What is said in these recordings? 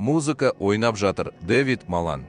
Музыка ойнап жатыр. Дэвид Малан.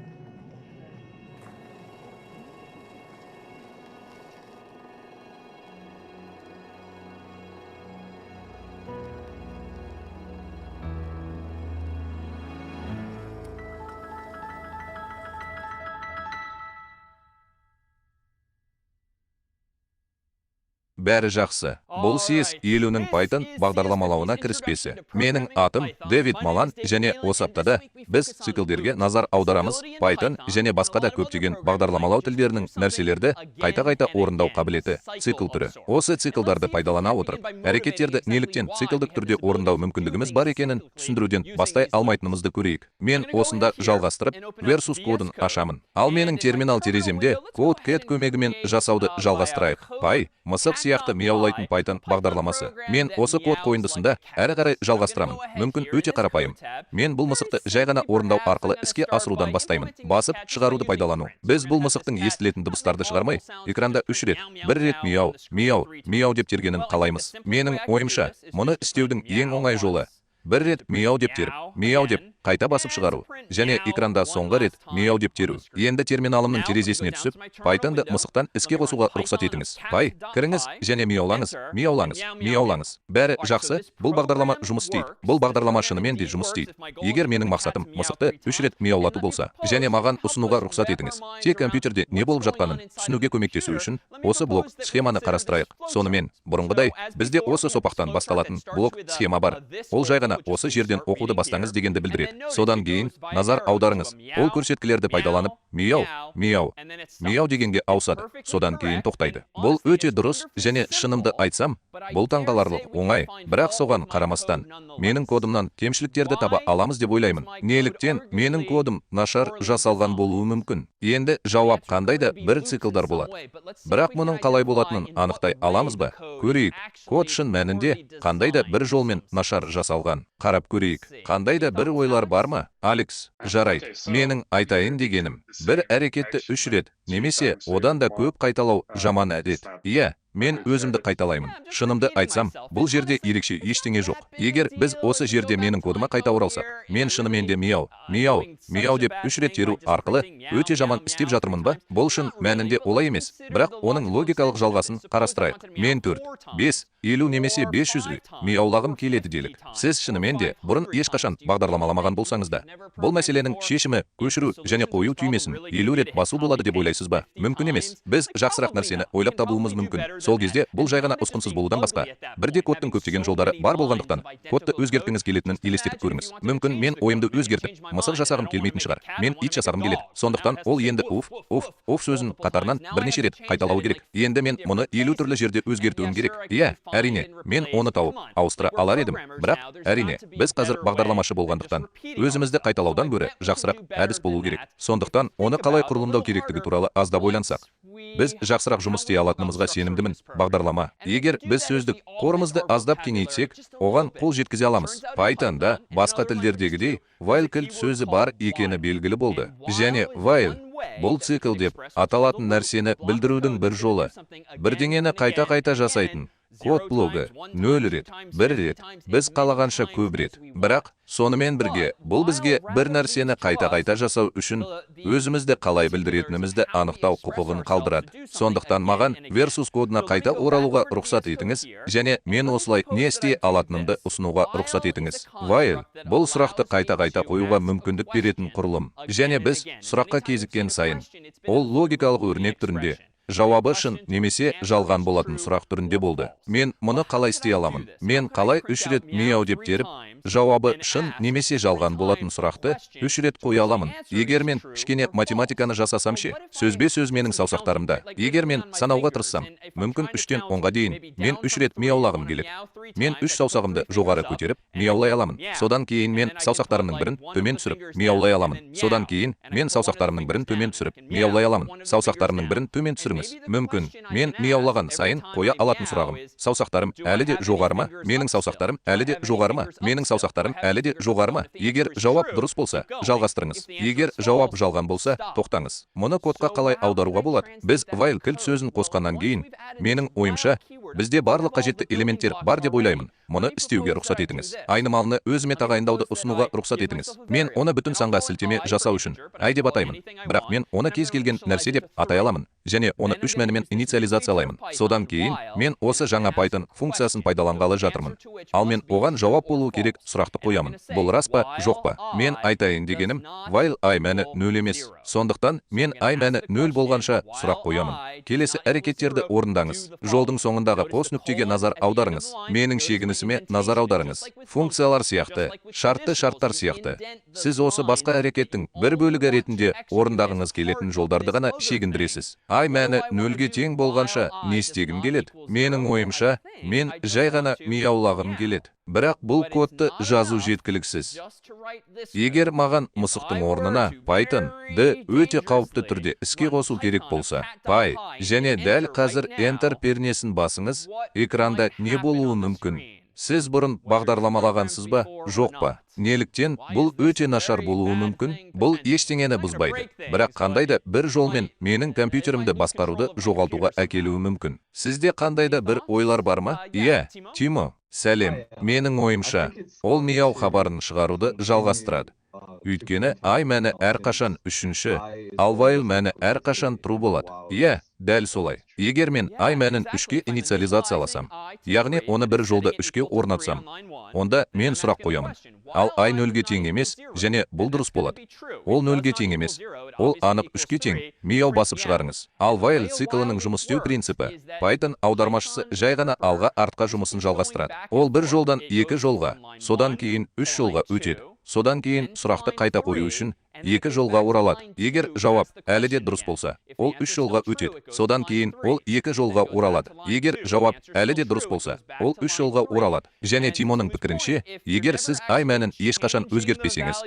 Бәрі жақсы. Бұл сес елінің Python бағдарламалауына кіріспесі. Менің атым Дэвид Малан және осы аптада біз циклдерге назар аударамыз. Python және басқа да көптеген бағдарламалау тілдерінің нәрселерді қайта-қайта орындау қабілеті цикл түрі. Осы циклдарды пайдалана отырып, әрекеттерді неліктен циклдік түрде орындау мүмкіндігіміз бар екенін түсіндіруден бастай алмайтынымызды көрейік. Мен осында жалғастырып, Versus кодын ашамын. Ал менің терминал тереземде CodeCat көмегімен жасауды жалғастырайық. Пай, мысық сияқты мияулайтын Python бағдарламасы. Мен осы код қойындысында әрі қарай жалғастырамын. Мүмкін өте қарапайым. Мен бұл мысықты жай ғана орындау арқылы іске асырудан бастаймын. Басып шығаруды пайдалану. Біз бұл мысықтың естілетін дыбыстарды шығармай, экранда 3 рет, 1 рет мияу, мияу, мияу деп тергенін қалаймыз. Менің ойымша, мұны істеудің ең оңай жолы 1 рет мияу деп теріп, мияу деп қайта басып шығару, және экранда соңғы рет мияу деп теру. Енді терминалымның терезесіне түсіп, Pythonды мысықтан іске қосуға рұқсат етіңіз. Пай, кіріңіз және мияулаңыз, мияулаңыз, мияулаңыз. Бәрі жақсы, бұл бағдарлама жұмыс істейді. Бұл бағдарлама шынымен де жұмыс істейді. Егер менің мақсатым мысықты 3 рет мияулату болса, және маған ұсынуға рұқсат етіңіз. Тек компьютерде не болып жатқанын түсінуге көмектесу үшін осы блок схеманы қарастырайық. Сонымен, бұрынғыдай, бізде осы сопақтан басталатын блок схема бар. Ол жай ғана осы жерден оқуды бастаңыз дегенді білдіреді. Содан кейін назар аударыңыз. Ол көрсеткілерді пайдаланып, мияу, мияу, мияу дегенге ауысады. Содан кейін тоқтайды. Бұл өте дұрыс, және шынымды айтсам, бұл таңғаларлық оңай, бірақ соған қарамастан, менің кодымнан кемшіліктерді таба аламыз деп ойлаймын. Неліктен менің кодым нашар жасалған болуы мүмкін. Енді жауап қандай да бір циклдар болады. Бірақ мұның қалай болатынын анықтай аламыз ба? Көрейік. Код шын мәнінде қандай да бір жолмен нашар жасалған. Қарап көрейік. Қандай да бір ойлар бар ма? Алекс, жарайды. Менің айтайын дегенім, бір әрекетті 3 рет, немесе одан да көп қайталау жаман әдет. Иә, мен өзімді қайталаймын. Шынымды айтсам, бұл жерде ерекше ештеңе жоқ. Егер біз осы жерде менің кодыма қайта оралсақ, мен шынымен де мияу, мияу, мияу деп 3 рет теру арқылы өте жаман істеп жатырмын ба? Бұл шын мәнінде олай емес. Бірақ оның логикалық жалғасын қарастырайық. Мен 4, 5, 50 немесе 500 мияулағым келеді делік. Сіз шынымен де бұрын ешқашан бағдарламаламаған болсаңыз да, бұл мәселенің шешімі көшіру және қою түймесін 50 рет басу болады деп ойлайсыз ба? Мүмкін емес. Біз жақсырақ нәрсені ойлап табуымыз мүмкін. Сол кезде бұл жай ғана ұсқынсыз болудан басқа. Бірде кодтың көптеген жолдары бар болғандықтан, кодты өзгерткіңіз келетінін елестетіп көріңіз. Мүмкін мен ойымды өзгертіп, мысық жасағым келмейтін шығар. Мен ит жасағым келеді. Сондықтан ол енді уф сөзін қатарынан бірнеше рет қайталау керек. Енді мен мұны 50 түрлі жерде өзгертуім керек. Иә, әрине, мен оны тауып, ауыстыра алар едім. Бірақ, әрине, біз қазір бағдарламашы болғандықтан, өзімізді қайталаудан гөрі жақсырақ әдіс болу керек. Сондықтан, оны қалай құрылымдау керектігі туралы аздап ойлансақ. Біз жақсырақ жұмыс істей алатынымызға сенімдімін. Бағдарлама. Егер біз сөздік қорымызды аздап кеңейтсек, оған қол жеткізе аламыз. Pythonда басқа тілдердегідей while кілт сөзі бар екені белгілі болды. Және while бұл цикл деп аталатын нәрсені білдірудің бір жолы. Бірдеңені қайта-қайта жасайтын. Код блогы 0 рет, 1 рет, біз қалағанша көп рет. Бірақ, сонымен бірге, бұл бізге бір нәрсені қайта-қайта жасау үшін өзімізді қалай білдіретінімізді анықтау құқығын қалдырады. Сондықтан маған Versus кодына қайта оралуға рұқсат етіңіз, және мен осылай не істей алатынымды ұсынуға рұқсат етіңіз. While бұл сұрақты қайта-қайта қоюға мүмкіндік беретін құрылым. Және біз сұраққа кезіккен сайын, ол логикалық өрнек түрінде, жауабы шын немесе жалған болатын сұрақ түрінде болды. Мен мұны қалай істей аламын? Мен қалай 3 рет мияу деп теріп, жауабы шын немесе жалған болатын сұрақты 3 рет қоя аламын? Егер мен кішкене математиканы жасасам ше, сөзбе сөз менің саусақтарымда. Егер мен санауға тырыссам, мүмкін 3-тен 10-ға дейін мен 3 рет мияулағым келеді. Мен 3 саусағымды жоғары көтеріп, мияулай аламын. Содан кейін мен саусақтарымның бірін төмен түсіріп, мияулай аламын. Содан кейін мен саусақтарымның бірін төмен түсіріп, мияулай аламын. Саусақтарымның бірін төмен түсіріңіз. түсіндіңіз. Мүмкін, мен мияулаған сайын қоя алатын сұрағым. Саусақтарым әлі де жоғары ма? Менің саусақтарым әлі де жоғары ма? Менің саусақтарым әлі де жоғары ма? Егер жауап дұрыс болса, жалғастырыңыз. Егер жауап жалған болса, тоқтаңыз. Мұны кодқа қалай аударуға болады? Біз while кілт сөзін қосқаннан кейін, менің ойымша, бізде барлық қажетті элементтер бар деп ойлаймын. Мұны істеуге рұқсат етіңіз. Айнымалыны өзіме тағайындауды ұсынуға рұқсат етіңіз. Мен оны бүтін санға сілтеме жасау үшін ай деп атаймын. Бірақ мен оны кез келген нәрсе деп атай аламын. Және оны 3 мәнімен инициализациялаймын. Содан кейін мен осы жаңа Python функциясын пайдаланғалы жатырмын. Ал мен оған жауап болуы керек сұрақты қоямын. Бұл рас па, жоқ па? Мен айтайын дегенім, while i мәні 0 емес. Сондықтан мен i мәні 0 болғанша сұрақ қоямын. Келесі әрекеттерді орындаңыз. Жолдың соңындағы қос нүктеге назар аударыңыз. Менің шегінісіме назар аударыңыз. Функциялар сияқты, шартты шарттар сияқты. Сіз осы басқа әрекеттің бір бөлігі ретінде орындағыңыз келетін жолдарды ғана шегіндіресіз. i мәні 0-ге тең болғанша не істегім келеді? Менің ойымша, мен жай ғана мияулағым келеді. Бірақ бұл кодты жазу жеткіліксіз. Егер маған мысықтың орнына Python-ды өте қауіпті түрде іске қосу керек болса, Py және дәл қазір Enter пернесін басыңыз, экранда не болуы мүмкін? Сіз бұрын бағдарламалағансыз ба, жоқ па? Неліктен бұл өте нашар болуы мүмкін? Бұл ештеңені бұзбайды. Бірақ қандай да бір жолмен менің компьютерімді басқаруды жоғалтуға әкелуі мүмкін. Сізде қандай да бір ойлар бар ма? Иә, Тимо, сәлем. Менің ойымша, ол мияу хабарын шығаруды жалғастырады. Өйткені i мәні әрқашан 3-ші, ал while мәні әрқашан true болады. Иә, дәл солай. Егер мен i мәнін 3-ке инициализацияласам, яғни оны бір жолда 3-ке орнатсам, онда мен сұрақ қоямын. Ал i 0-ге тең емес, және бұл дұрыс болады. Ол 0-ге тең емес. Ол анық 3-ке тең. Мияу басып шығарыңыз. Ал while циклының жұмыс істеу принципі, Python аудармашысы жай ғана алға артқа жұмысын жалғастырады. Ол бір жолдан 2 жолға, содан кейін 3 жолға өтеді. Содан кейін сұрақты қайта қою үшін 2 жолға оралады. Егер жауап әлі де дұрыс болса, ол 3 жолға өтеді. Содан кейін ол 2 жолға оралады. Егер жауап әлі де дұрыс болса, ол 3 жолға оралады. Және Тимоның пікірінше, егер сіз i мәнін ешқашан өзгертпесеңіз,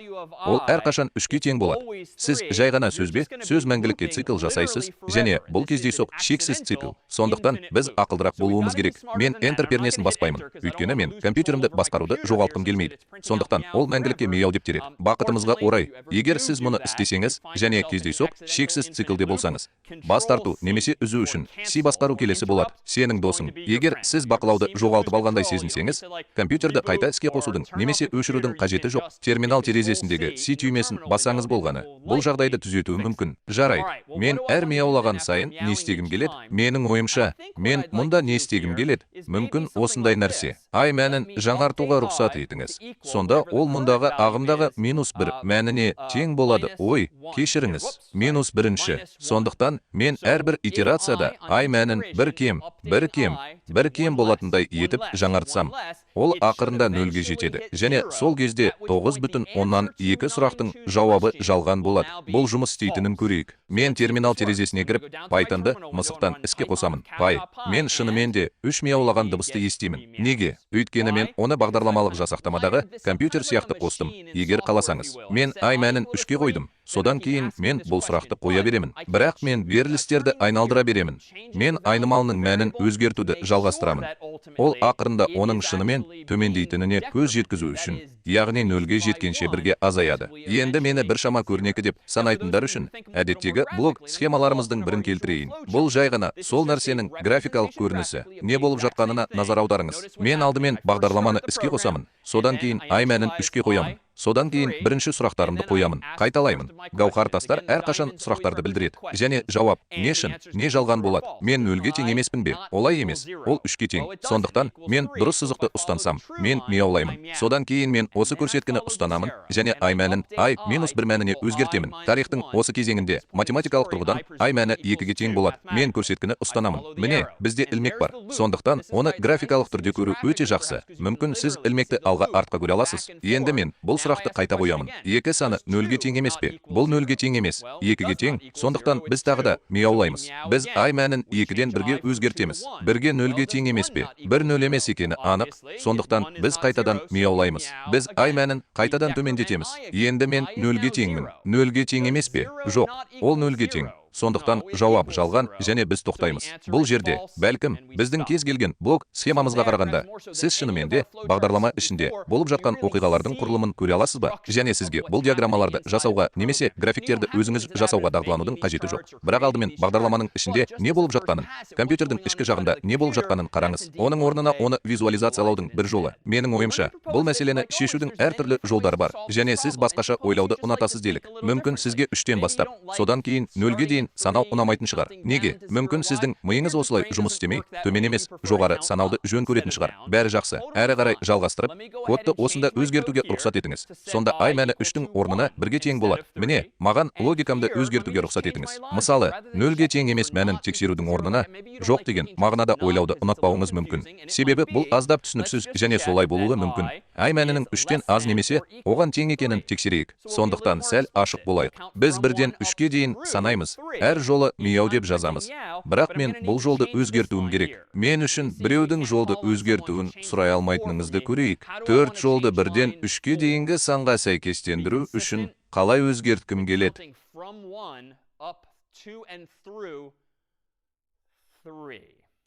ол әрқашан 3-ке тең болады. Сіз жай ғана сөзбе, сөз мәңгілікке цикл жасайсыз, және бұл кездейсоқ шексіз цикл. Сондықтан біз ақылдырақ болуымыз керек. Мен Enter пернесін баспаймын, өйткені мен компьютерімді басқаруды жоғалтқым келмейді. Сондықтан ол мәңгілікке мияу деп тереді. Бақытымызға орай, егер сіз мұны істесеңіз, және кездейсоқ шексіз циклде болсаңыз, бас тарту немесе үзу үшін C басқару келесі болады. Сенің досың, егер сіз бақылауды жоғалтып алғандай сезінсеңіз, компьютерді қайта іске қосудың немесе өшірудің қажеті жоқ. Терминал терезесіндегі C түймесін басаңыз болғаны, бұл жағдайды түзетуі мүмкін. Жарайды. Мен әр мияулаған сайын не істегім келеді? Менің ойымша, мен мұнда не істегім келеді? Мүмкін осындай нәрсе. i мәнін жаңартуға рұқсат етіңіз. Сонда ол мұндағы ағымдағы -1 мәніне тең болады. Ой, кешіріңіз, -1-ші. Сондықтан мен әрбір итерацияда i мәнін бір кем болатындай етіп жаңартсам, ол ақырында 0-ге жетеді. Және сол кезде 9,2 сұрақтың жауабы жалған болады. Бұл жұмыс істейтінін көрейік. Мен терминал терезесіне кіріп, Python-ды мысықтан іске қосамын. Py, мен шынымен де 3 мияулаған дыбысты естимін. Неге? Өйткені мен оны бағдарламалық жасақтамадағы компьютер сияқты қостым. Егер қаласаңыз, мен i мәнін 3-ке қойдым. Содан кейін мен бұл сұрақты қоя беремін. Бірақ мен берілістерді айналдыра беремін. Мен айнымалының мәнін өзгертуді жалғастырамын. Ол ақырында оның шынымен төмендейтініне көз жеткізу үшін, яғни 0-ге жеткенше 1-ге азаяды. Енді мені біршама көрнекі деп санайтындар үшін, әдеттегі блок схемаларымыздың бірін келтірейін. Бұл жай ғана сол нәрсенің графикалық көрінісі. Не болып жатқанына назар аударыңыз. Мен алдымен бағдарламаны іске қосамын. Содан кейін i мәнін 3-ке қоямын. Содан кейін бірінші сұрақтарымды қоямын, қайталаймын. Гауһар тастар әрқашан сұрақтарды білдіреді. Және жауап, не шын, не жалған болады. Мен 0-ге тең емеспін бе? Олай емес, ол 3-ке тең. Сондықтан мен дұрыс сызықты ұстансам, мен мияулаймын. Содан кейін мен осы көрсеткіні ұстанамын, және i мәнін i-1 мәніне өзгертемін. Тарихтың осы кезеңінде математикалық тұрғыдан i мәні 2-ге тең болады. Мен көрсеткіні ұстанамын. Міне, бізде ілмек бар. Сондықтан оны графикалық түрде көру өте жақсы. Мүмкін сіз ілмекті алға артқа көре аласыз. Енді мен бұл сұрақты қайта қоямын. 2 саны 0-ге тең емес пе? Бұл 0-ге тең емес, 2-ге тең. Сондықтан біз тағы да мияулаймыз. Біз i мәнін 2-ден 1-ге өзгертеміз. 1-ге 0-ге тең емес пе? 1 0 емес екені анық. Сондықтан біз қайтадан мияулаймыз. Біз i мәнін қайтадан төмендетеміз. Енді мен 0-ге теңмін. 0-ге тең емес пе? Жоқ, ол 0-ге тең. Сондықтан жауап жалған және біз тоқтаймыз. Бұл жерде, бәлкім, біздің кез келген блог схемамызға қарағанда, сіз шынымен де бағдарлама ішінде болып жатқан оқиғалардың құрылымын көре аласыз ба? Және сізге бұл диаграммаларды жасауға немесе графиктерді өзіңіз жасауға дағдыланудың қажеті жоқ. Бірақ алдымен бағдарламаның ішінде не болып жатқанын, компьютердің ішкі жағында не болып жатқанын қараңыз. Оның орнына оны визуализациялаудың бір жолы. Менің ойымша, бұл мәселені шешудің әртүрлі жолдары бар. Және сіз басқаша ойлауды ұнатасыз делік. Мүмкін сізге 3-тен бастап, содан кейін 0-ге дейін санау ұнамайтын шығар. Неге? Мүмкін сіздің миыңыз осылай жұмыс істемей, төмен емес, жоғары санауды жөн көретін шығар. Бәрі жақсы. Әрі қарай жалғастырып, кодты осында өзгертуге рұқсат етіңіз. Сонда ай мәні 3-тің орнына 1-ге тең болады. Міне, маған логикамды өзгертуге рұқсат етіңіз. Мысалы, 0-ге тең емес мәнін тексерудің орнына жоқ деген мағынада ойлауды ұнатпауыңыз мүмкін. Себебі бұл аздап түсініксіз және солай болуы мүмкін. Ай мәнінің 3-тен аз немесе оған тең екенін тексерейік. Сондықтан сәл ашық болайық. Біз 1-ден 3-ке дейін санаймыз. Әр жолы мияу деп жазамыз. Бірақ мен бұл жолды өзгертуім керек. Мен үшін біреудің жолды өзгертуін сұрай алмайтыныңызды көрейік. 4 жолды 1-ден 3-ке дейінгі санға сәйкестендіру үшін қалай өзгерткім келеді?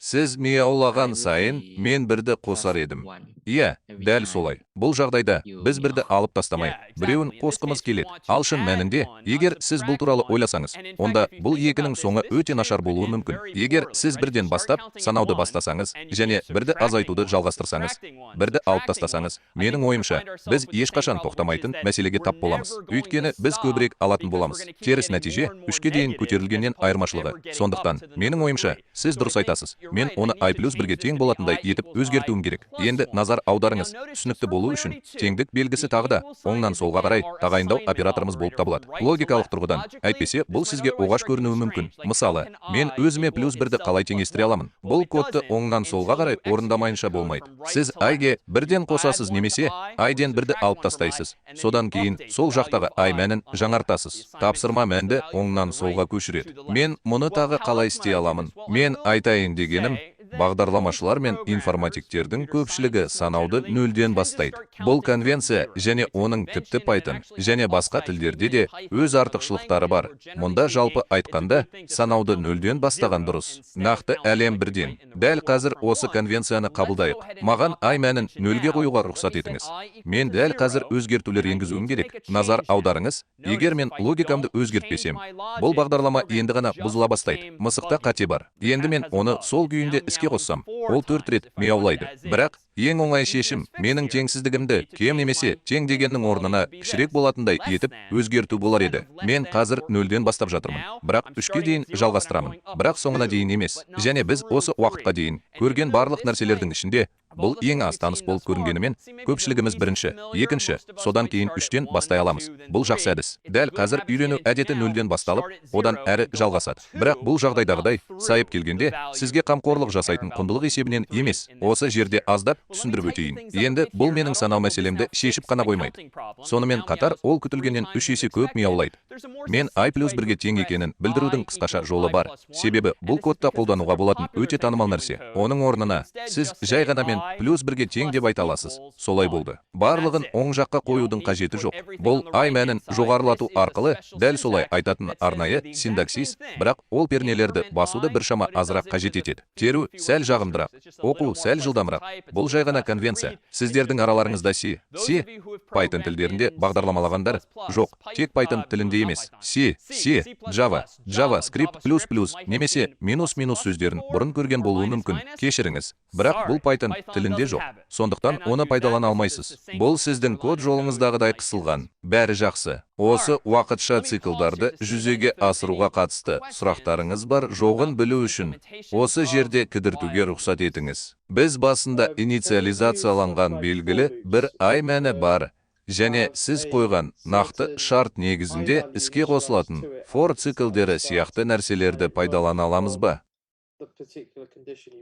Сіз мияулаған сайын мен 1-ді қосар едім. Иә, дәл солай. Бұл жағдайда біз 1-ді алып тастамай, біреуін қосқымыз келеді. Ал шын мәнінде, егер сіз бұл туралы ойласаңыз, онда бұл 2-нің соңы өте нашар болуы мүмкін. Егер сіз 1-ден бастап санауды бастасаңыз және 1-ді азайтуды жалғастырсаңыз, 1-ді алып тастасаңыз, менің ойымша, біз ешқашан тоқтамайтын мәселеге тап боламыз. Өйткені біз көбірек алатын боламыз. Теріс нәтиже 3-ке дейін көтерілгеннен айырмашылығы. Сондықтан, менің ойымша, сіз дұрыс айтасыз. Мен оны i+1-ге тең болатындай етіп өзгертуім керек. Енді назар аударыңыз. Түсінікті болу үшін теңдік белгісі тағы да оңнан солға қарай тағайындау операторымыз болып табылады. Логикалық тұрғыдан, әйтпесе бұл сізге оғаш көрінуі мүмкін. Мысалы, мен өзіме +1-ді қалай теңестіре аламын? Бұл кодты оңнан солға қарай орындамайынша болмайды. Сіз i-ге 1-ден қосасыз немесе i-ден 1-ді алып тастайсыз. Содан кейін сол жақтағы i мәнін жаңартасыз. Тапсырма мәнді оңнан солға көшіреді. Мен мұны тағы қалай істей аламын? Мен айтайын дегенім, бағдарламашылар мен информатиктердің көпшілігі санауды 0-ден бастайды. Бұл конвенция және оның тіпті Python және басқа тілдерде де өз артықшылықтары бар. Мұнда жалпы айтқанда санауды 0-ден бастаған дұрыс. Нақты әлем 1-ден. Дәл қазір осы конвенцияны қабылдайық. Маған i мәнін 0-ге қоюға рұқсат етіңіз. Мен дәл қазір өзгертулер енгізуім керек. Назар аударыңыз, егер мен логикамды өзгертпесем, бұл бағдарлама енді ғана бұзыла бастайды. Мысықта қате бар. Енді мен оны сол күйінде іске қоссам, ол 4 рет мияулайды. Бірақ ең оңай шешім менің теңсіздігімді кем немесе тең дегеннің орнына кішірек болатындай етіп өзгерту болар еді. Мен қазір 0-ден бастап жатырмын. Бірақ 3-ке дейін жалғастырамын. Бірақ соңына дейін емес. Және біз осы уақытқа дейін көрген барлық нәрселердің ішінде бұл ең аз таныс болып көрінгенімен, көпшілігіміз 1-ші, 2-ші, содан кейін 3-тен бастай аламыз. Бұл жақсы әдіс. Дәл қазір үйрену әдеті 0-ден басталып, одан әрі жалғасады. Бірақ бұл жағдайдағыдай сайып келгенде, сізге қамқорлық жасайтын құндылық есебінен емес. Осы жерде аздап түсіндіріп өтейін. Енді бұл менің санау мәселемді шешіп қана қоймайды. Сонымен қатар ол күтілгеннен 3 есе көп мияулайды. Мен i+1-ге тең екенін білдірудің қысқаша жолы бар. Себебі бұл кодта қолдануға болатын өте танымал нәрсе. Оның орнына сіз жай ғана мен +1-ге тең деп айта аласыз. Солай болды. Барлығын оң жаққа қоюдың қажеті жоқ. Бұл i мәнін жоғарылату арқылы дәл солай айтатын арнайы синтаксис, бірақ ол пернелерді басуды біршама азырақ қажет етеді. Теру сәл жағымдырақ, оқу сәл жылдамырақ. Бұл жай ғана конвенция. Сіздердің араларыңызда C, Python тілдерінде бағдарламалағандар жоқ, тек Python тілінде емес. C, Java, JavaScript++, немесе -- сөздерін бұрын көрген болуы мүмкін. Кешіріңіз, бірақ бұл Python тілінде жоқ. Сондықтан оны пайдалана алмайсыз. Бұл сіздің код жолыңыздағыдай қысылған. Бәрі жақсы. Осы уақытша циклдарды жүзеге асыруға қатысты сұрақтарыңыз бар жоғын білу үшін осы жерде кідіртуге рұқсат етіңіз. Біз басында инициализацияланған белгілі бір i мәні бар және сіз қойған нақты шарт негізінде іске қосылатын for циклдері сияқты нәрселерді пайдалана аламыз ба?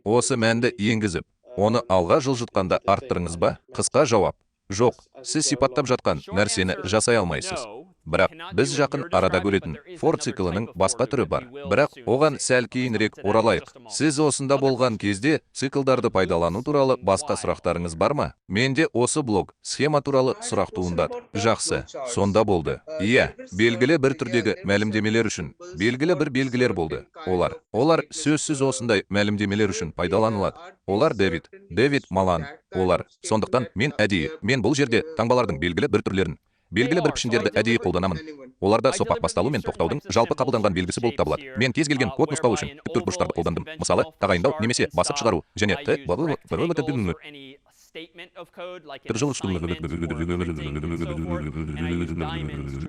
Осы мәнді енгізіп, оны алға жылжытқанда арттырыңыз ба? Қысқа жауап: жоқ, сіз сипаттап жатқан нәрсені жасай алмайсыз. Бірақ біз жақын арада көретін for циклінің басқа түрі бар. Бірақ оған сәл кейінірек оралайық. Сіз осында болған кезде циклдарды пайдалану туралы басқа сұрақтарыңыз бар ма? Менде осы блог схема туралы сұрақ туындады. Жақсы, сонда болды. Иә, белгілі бір түрдегі мәлімдемелер үшін белгілі бір белгілер болды. Олар сөзсіз осындай мәлімдемелер үшін пайдаланылады. Олар Дэвид Малан. Сондықтан мен бұл жерде таңбалардың белгілі бір түрлерін, белгілі бір пішіндерді әдейі қолданамын. Оларда соқпақ басталу мен тоқтаудың жалпы қабылданған белгісі болып табылады. Мен кез келген код нұсқау үшін тік бұрыштарды қолдандым. Мысалы, тағайындау немесе басып шығару және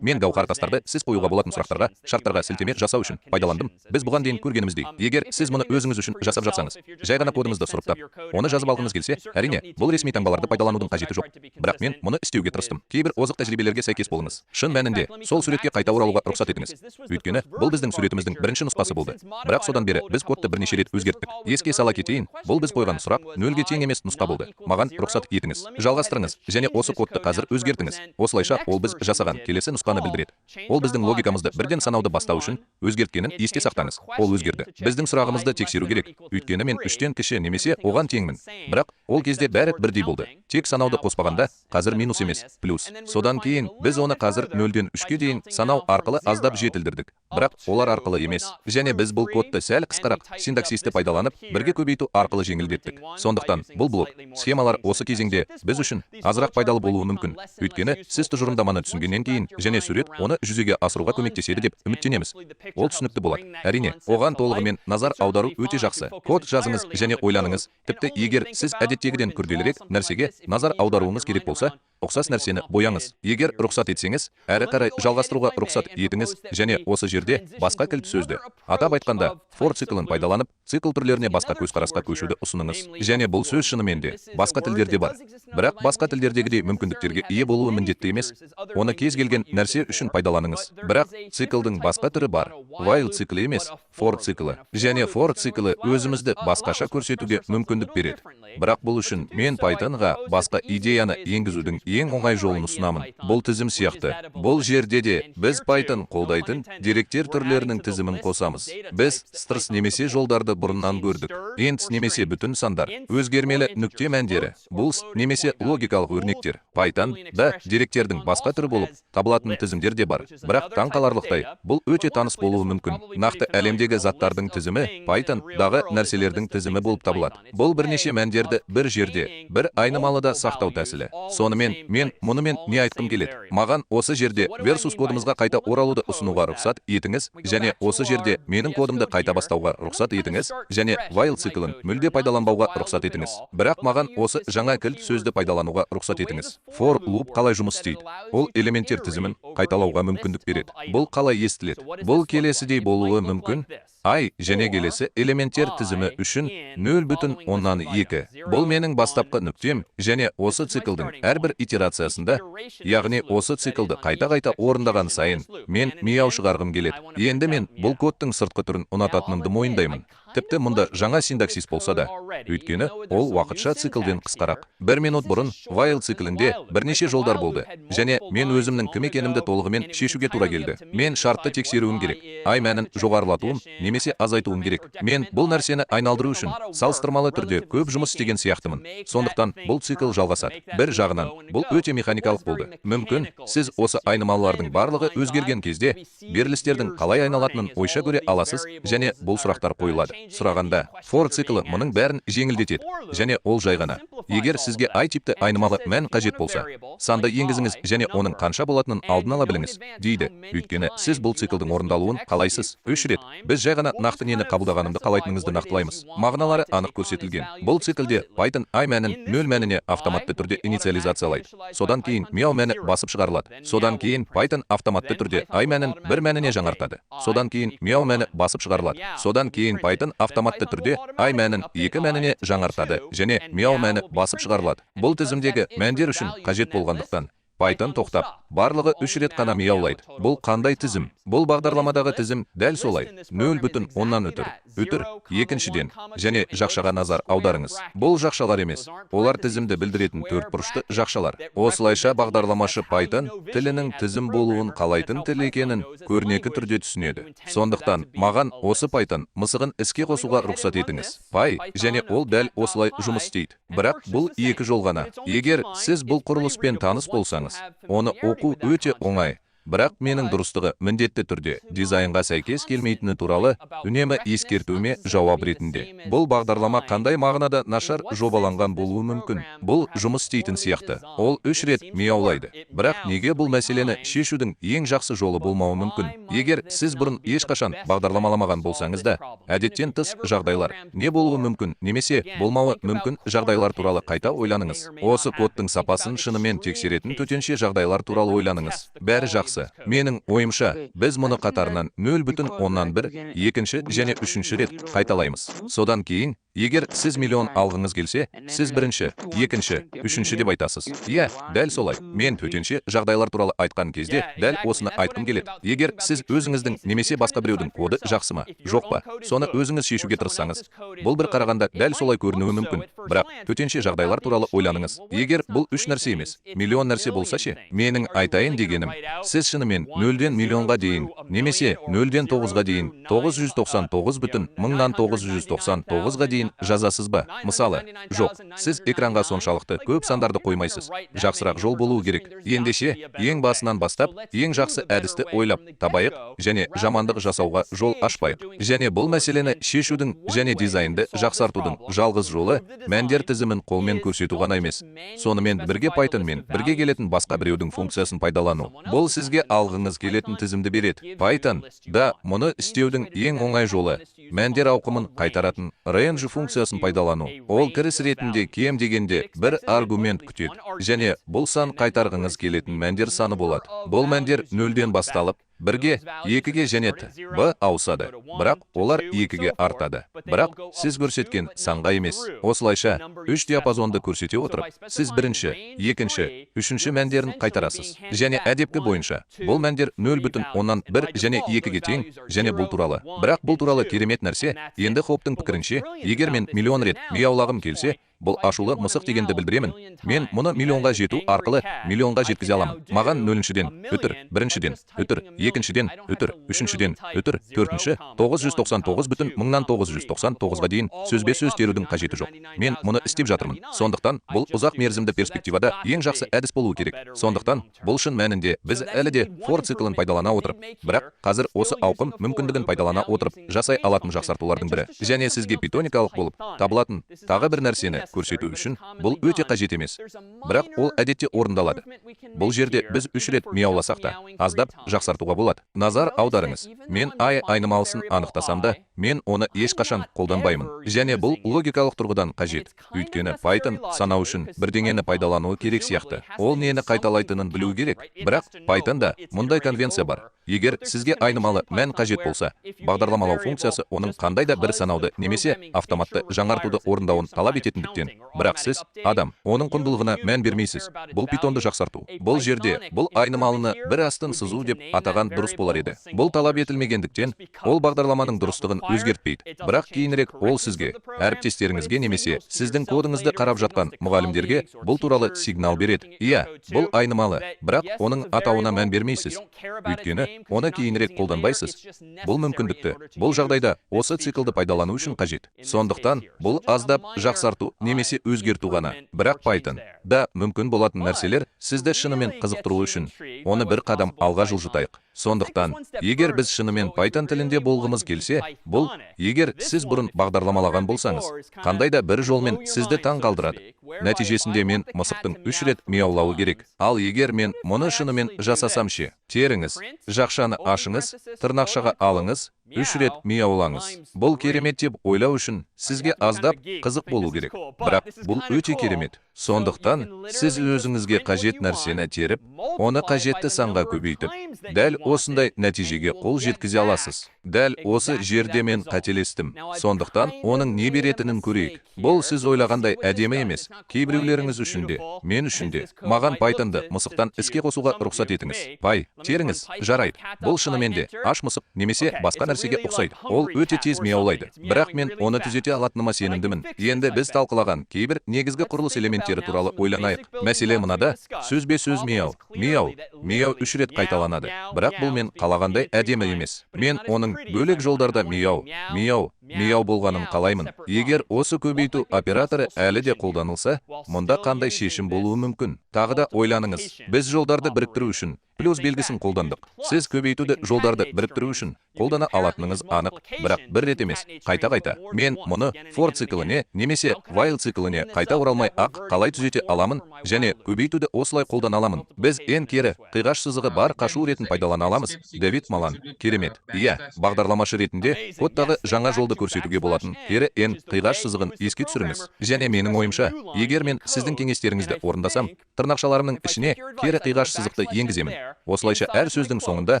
мен гауһар тастарды сіз қоюға болатын сұрақтарға, шарттарға сілтеме жасау үшін пайдаландым. Біз бұған дейін көргеніміздей, егер сіз мұны өзіңіз үшін жасап жатсаңыз, жай ғана кодыңызды сұрыптап, оны жазып алғыңыз келсе, әрине, бұл ресми таңбаларды пайдаланудың қажеті жоқ. Бірақ мен мұны істеуге тырыстым. Кейбір озық тәжірибелерге сәйкес болыңыз. Шын мәнінде, сол суретке қайта оралуға рұқсат етіңіз. Өйткені, бұл біздің суретіміздің бірінші нұсқасы болды. Бірақ содан бері біз кодты бірнеше рет өзгерттік. Еске сала кетейін, бұл біз қойған сұрақ нөлге тең емес нұсқа болды. Маған рұқсат етіңіз. Жалғастырыңыз және осы кодты қазір өзгертіңіз. Осылайша ол біз жасаған келесі нұсқаны білдіреді. Ол біздің логикамызды бірден санауды бастау үшін өзгерткенін есте сақтаңыз. Ол өзгерді. Біздің сұрағымызды тексеру керек. Өйткені мен 3-тен кіші немесе оған теңмін. Бірақ ол кезде бәрі бірдей болды. Тек санауды қоспағанда қазір минус емес, плюс. Содан кейін біз оны қазір 0-ден 3-ке дейін санау арқылы аздап жетілдірдік. Бірақ олар арқылы емес. Және біз бұл кодты сәл қысқарақ синтаксисті пайдаланып, бірге көбейту арқылы жеңілдеттік. Сондықтан бұл блок схемалар осы кезеңде біз үшін азырақ пайдалы болуы мүмкін. Өйткені сіз тұжырымдаманы түсінгеннен кейін және сурет оны жүзеге асыруға көмектеседі деп үміттенеміз. Ол түсінікті болады. Әрине, оған толығымен назар аудару өте жақсы. Код жазыңыз және ойланыңыз. Тіпті егер сіз әдеттегіден күрделірек нәрсеге назар аударуыңыз керек болса, ұқсас нәрсені бояңыз. Егер рұқсат етсеңіз, әрі қарай жалғастыруға рұқсат етіңіз және осы жерде басқа кілт сөзді. Атап айтқанда, for циклін пайдаланып, цикл түрлеріне басқа көзқарасқа көшуді ұсыныңыз. Және бұл сөз шынымен де басқа тілдерде бар. Бірақ басқа тілдердегідей мүмкіндіктерге ие болуы міндетті емес. Оны кез келген нәрсе үшін пайдаланыңыз. Бірақ циклдың басқа түрі бар. While циклі емес, for циклі. Және for циклі өзімізді басқаша көрсетуге мүмкіндік береді. Бірақ бұл үшін мен Pythonға басқа идеяны енгізудің ең оңай жолын ұсынамын. Бұл тізім сияқты. Бұл жерде де біз Python қолдайтын деректер түрлерінің тізімін қосамыз. Біз стрс немесе жолдарды бұрыннан көрдік. Ends немесе бүтін сандар, өзгермелі нүкте мәндері, bulls немесе логикалық өрнектер. Pythonда деректердің басқа түрі болып табылатын тізімдер де бар. Бірақ таңқаларлықтай, бұл өте таныс болуы мүмкін. Нақты әлемдегі заттардың тізімі Pythonдағы нәрселердің тізімі болып табылады. Бұл бірнеше мәндерді бір жерде, бір айнымалыда сақтау тәсілі. Сонымен мен мұнымен не айтқым келеді? Маған осы жерде versus кодымызға қайта оралуды ұсынуға рұқсат етіңіз және осы жерде менің кодымды қайта бастауға рұқсат етіңіз және while циклін мүлде пайдаланбауға рұқсат етіңіз. Бірақ маған осы жаңа кілт сөзді пайдалануға рұқсат етіңіз. For loop қалай жұмыс істейді? Ол элементтер тізімін қайталауға мүмкіндік береді. Бұл қалай естіледі? Бұл келесідей болуы мүмкін. Және келесі элементтер тізімі үшін 0,2. Бұл менің бастапқы нүктем және осы циклдің әрбір итерациясында, яғни осы циклды қайта-қайта орындаған сайын, мен мияу шығарғым келеді. Енді мен бұл кодтың сыртқы түрін ұнататынымды мойындаймын. Тіпті мұнда жаңа синтаксис болса да, өйткені ол уақытша циклден қысқарақ. 1 минут бұрын while циклінде бірнеше жолдар болды, және мен өзімнің кім екенімді толығымен шешуге тура келді. Мен шартты тексеруім керек. Мәнін жоғарылатуым немесе азайтуым керек. Мен бұл нәрсені айналдыру үшін салыстырмалы түрде көп жұмыс істеген сияқтымын. Сондықтан бұл цикл жалғасады. Бір жағынан, бұл өте механикалық болды. Мүмкін, сіз осы айнымалылардың барлығы өзгерген кезде берілістердің қалай айналатынын ойша көре аласыз және бұл сұрақтар қойылады. Сұрағанда, for циклі мұның бәрін жеңілдетеді, және ол жай ғана. Егер сізге типті айнымалы мән қажет болса, санды енгізіңіз және оның қанша болатынын алдын ала біліңіз, дейді. Өйткені сіз бұл циклдің орындалуын қалайсыз? 3 рет. Біз жай ғана нақты нені қабылдағанымды қалайтыныңызды нақтылаймыз. Мағыналары анық көрсетілген. Бұл циклде Python мәнін 0 мәніне автоматты түрде инициализациялайды. Содан кейін мяу мәні басып шығарылады. Содан кейін Python автоматты түрде мәнін 1 мәніне жаңартады. Содан кейін мяу мәні басып шығарылады. Содан кейін Python автоматты түрде мәнін 2 мәніне жаңартады және мяу мәні басып шығарылады. Бұл тізімдегі мәндер үшін қажет болғандықтан Python тоқтап барлығы 3 рет қана мияулайды. Бұл қандай тізім? Бұл бағдарламадағы тізім дәл солай. 0,10 үтір. Екіншіден, және жақшаға назар аударыңыз. Бұл жақшалар емес. Олар тізімді білдіретін төртбұрышты жақшалар. Осылайша бағдарламашы Python тілінің тізім болуын қалайтын тіл екенін көрнекі түрде түсінеді. Сондықтан, маған осы Python мысығын іске қосуға рұқсат етіңіз. Пай, және ол дәл осылай жұмыс істейді. Бірақ бұл екі жол ғана. Егер сіз бұл құрылыспен таныс болсаңыз, оны оқу өте оңай. Бірақ менің дұрыстығы міндетті түрде дизайнға сәйкес келмейтіні туралы үнемі ескертуіме жауап ретінде. Бұл бағдарлама қандай мағынада нашар жобаланған болуы мүмкін. Бұл жұмыс істейтін сияқты. Ол 3 рет мияулайды. Бірақ неге бұл мәселені шешудің ең жақсы жолы болмауы мүмкін? Егер сіз бұрын ешқашан бағдарламаламаған болсаңыз да, әдеттен тыс жағдайлар не болуы мүмкін, немесе болмауы мүмкін жағдайлар туралы қайта ойланыңыз. Осы кодтың сапасын шынымен тексеретін төтенше жағдайлар туралы ойланыңыз. Бәрі жақсы. Менің ойымша, біз мұны қатарынан 0,1, екінші және үшінші рет қайталаймыз. Содан кейін, егер сіз миллион алғыңыз келсе, сіз бірінші, екінші, үшінші деп айтасыз. Иә, дәл солай. Мен төтенше жағдайлар туралы айтқан кезде дәл осыны айтқым келеді. Егер сіз өзіңіздің немесе басқа біреудің коды жақсы ма, жоқ па, соны өзіңіз шешуге тырыссаңыз, бұл бір қарағанда дәл солай көрінуі мүмкін. Бірақ төтенше жағдайлар туралы ойланыңыз. Егер бұл 3 нәрсе емес, миллион нәрсе болса ше, менің айтайын дегенім, сіз шынымен 0-ден миллионға дейін, немесе 0-ден 9-ға дейін, 999,999-ға дейін жазасыз ба? Мысалы, жоқ, сіз экранға соншалықты көп сандарды қоймайсыз. Жақсырақ жол болуы керек. Ендеше, ең басынан бастап, ең жақсы әдісті ойлап табайық, және жамандық жасауға жол ашпайық. Және бұл мәселені шешудің және дизайнды жақсартудың жалғыз жолы мәндер тізімін қолмен көрсету ғана емес. Сонымен бірге Python мен бірге келетін басқа біреудің функциясын пайдалану. Бұл сізге алғыңыз келетін тізімді береді. Python да мұны істеудің ең оңай жолы мәндер ауқымын қайтаратын range функциясын пайдалану. Ол кіріс ретінде кем дегенде бір аргумент күтеді, және бұл сан қайтарғыңыз келетін мәндер саны болады. Бұл мәндер 0-ден басталып, 1-ге, 2-ге және б ауысады. Бірақ олар 2-ге артады. Бірақ сіз көрсеткен санға емес. Осылайша, 3 диапазонды көрсете отырып, сіз бірінші, екінші, үшінші мәндерін қайтарасыз. Және әдепкі бойынша, бұл мәндер 0,1 және 2-ге тең, және бұл туралы. Бірақ бұл туралы керемет нәрсе, енді Хоптың пікірінше, егер мен миллион рет мияулағым келсе, бұл ашулы мысық дегенді білдіремін. Мен мұны миллионға жету арқылы миллионға жеткізе аламын. Маған 0-шіден үтір, біріншіден үтір, екіншіден үтір, үшіншіден үтір, төртінші 999,999-ға дейін сөзбе-сөз терудің қажеті жоқ. Мен мұны істеп жатырмын. Сондықтан, бұл ұзақ мерзімді перспективада ең жақсы әдіс болуы керек. Сондықтан, бұл шын мәнінде біз әлі де for циклін пайдалана отырып, бірақ қазір осы ауқым мүмкіндігін пайдалана отырып жасай алатын жақсартулардың бірі. Және сізге питоникалық болып табылатын тағы бір нәрсені көрсету үшін бұл өте қажет емес. Бірақ ол әдетте орындалады. Бұл жерде біз 3 рет мияуласақ та, аздап жақсартуға болады. Назар аударыңыз. Мен айнымалысын анықтасам да, мен оны ешқашан қолданбаймын. Және бұл логикалық тұрғыдан қажет. Өйткені Python санау үшін бірдеңені пайдалануы керек сияқты. Ол нені қайталайтынын білу керек. Бірақ Pythonда мұндай конвенция бар. Егер сізге айнымалы мән қажет болса, бағдарламалау функциясы оның қандай да бір санауды немесе автоматты жаңартуды орындауын талап ететіндіктен. Бірақ сіз, адам, оның құндылығына мән бермейсіз. Бұл питонды жақсарту. Бұл жерде, бұл айнымалыны бір астын сызу деп атаған дұрыс болар еді. Бұл талап етілмегендіктен, ол бағдарламаның дұрыстығын өзгертпейді. Бірақ кейінірек ол сізге, әріптестеріңізге немесе сіздің кодыңызды қарап жатқан мұғалімдерге бұл туралы сигнал береді. Иә, бұл айнымалы, бірақ оның атауына мән бермейсіз. Өйткені, оны кейінірек қолданбайсыз. Бұл мүмкіндікті, бұл жағдайда осы циклды пайдалану үшін қажет. Сондықтан, бұл аздап жақсарту немесе өзгерту ғана. Бірақ Python да мүмкін болатын нәрселер сізді шынымен қызықтыру үшін оны бір қадам алға жылжытайық. Сондықтан, егер біз шынымен Python тілінде болғымыз келсе, бұл, егер сіз бұрын бағдарламалаған болсаңыз, қандай да бір жолмен сізді таң қалдырады. Нәтижесінде мен мысықтың 3 рет мияулауы керек. Ал егер мен мұны шынымен жасасам ше, теріңіз, жақшаны ашыңыз, тырнақшаға алыңыз, 3 рет мияулаңыз. Бұл керемет деп ойлау үшін сізге аздап қызық болу керек. Бірақ бұл өте керемет. Сондықтан сіз өзіңізге қажет нәрсені теріп, оны қажетті санға көбейтіп, дәл осындай нәтижеге қол жеткізе аласыз. Дәл осы жерде мен қателестім. Сондықтан оның не беретінін көрейік. Бұл сіз ойлағандай әдемі емес. Кейбіреулеріңіз үшін де, мен үшін де. Маған Pythonды мысықтан іске қосуға рұқсат етіңіз. Пай, теріңіз, жарайды. Бұл шынымен де аш мысық немесе басқа нәрсеге ұқсайды. Ол өте тез мияулайды. Бірақ мен оны түзете алатыныма сенімдімін. Енді біз талқылаған кейбір негізгі құрылыс элементтері туралы ойланайық. Мәселе мынада, сөзбе-сөз мияу. Мияу 3 рет қайталанады. Бірақ бұл мен қалағандай әдемі емес. Мен оның бөлек жолдарда мияу болғанын қалаймын. Егер осы көбейту операторы әлі де қолданылса, мұнда қандай шешім болуы мүмкін? Тағы да ойланыңыз. Біз жолдарды біріктіру үшін плюс белгісін қолдандық. Сіз көбейтуді жолдарды біріктіру үшін қолдана алатыныңыз анық, бірақ бір рет емес, қайта-қайта. Мен мұны for цикліне немесе while цикліне қайта оралмай ақ қалай түзете аламын және көбейтуді осылай қолдана аламын. Біз n кері қиғаш сызығы бар қашу ретін пайдалана аламыз. Дэвид Малан, керемет. Иә, бағдарламашы ретінде кодтағы жаңа жолды көрсетуге болатын кері n қиғаш сызығын еске түсіріңіз. Және менің ойымша, егер мен сіздің кеңестеріңізді орындасам, тырнақшаларымның ішіне кері қиғаш сызықты енгіземін. Осылайша әр сөздің соңында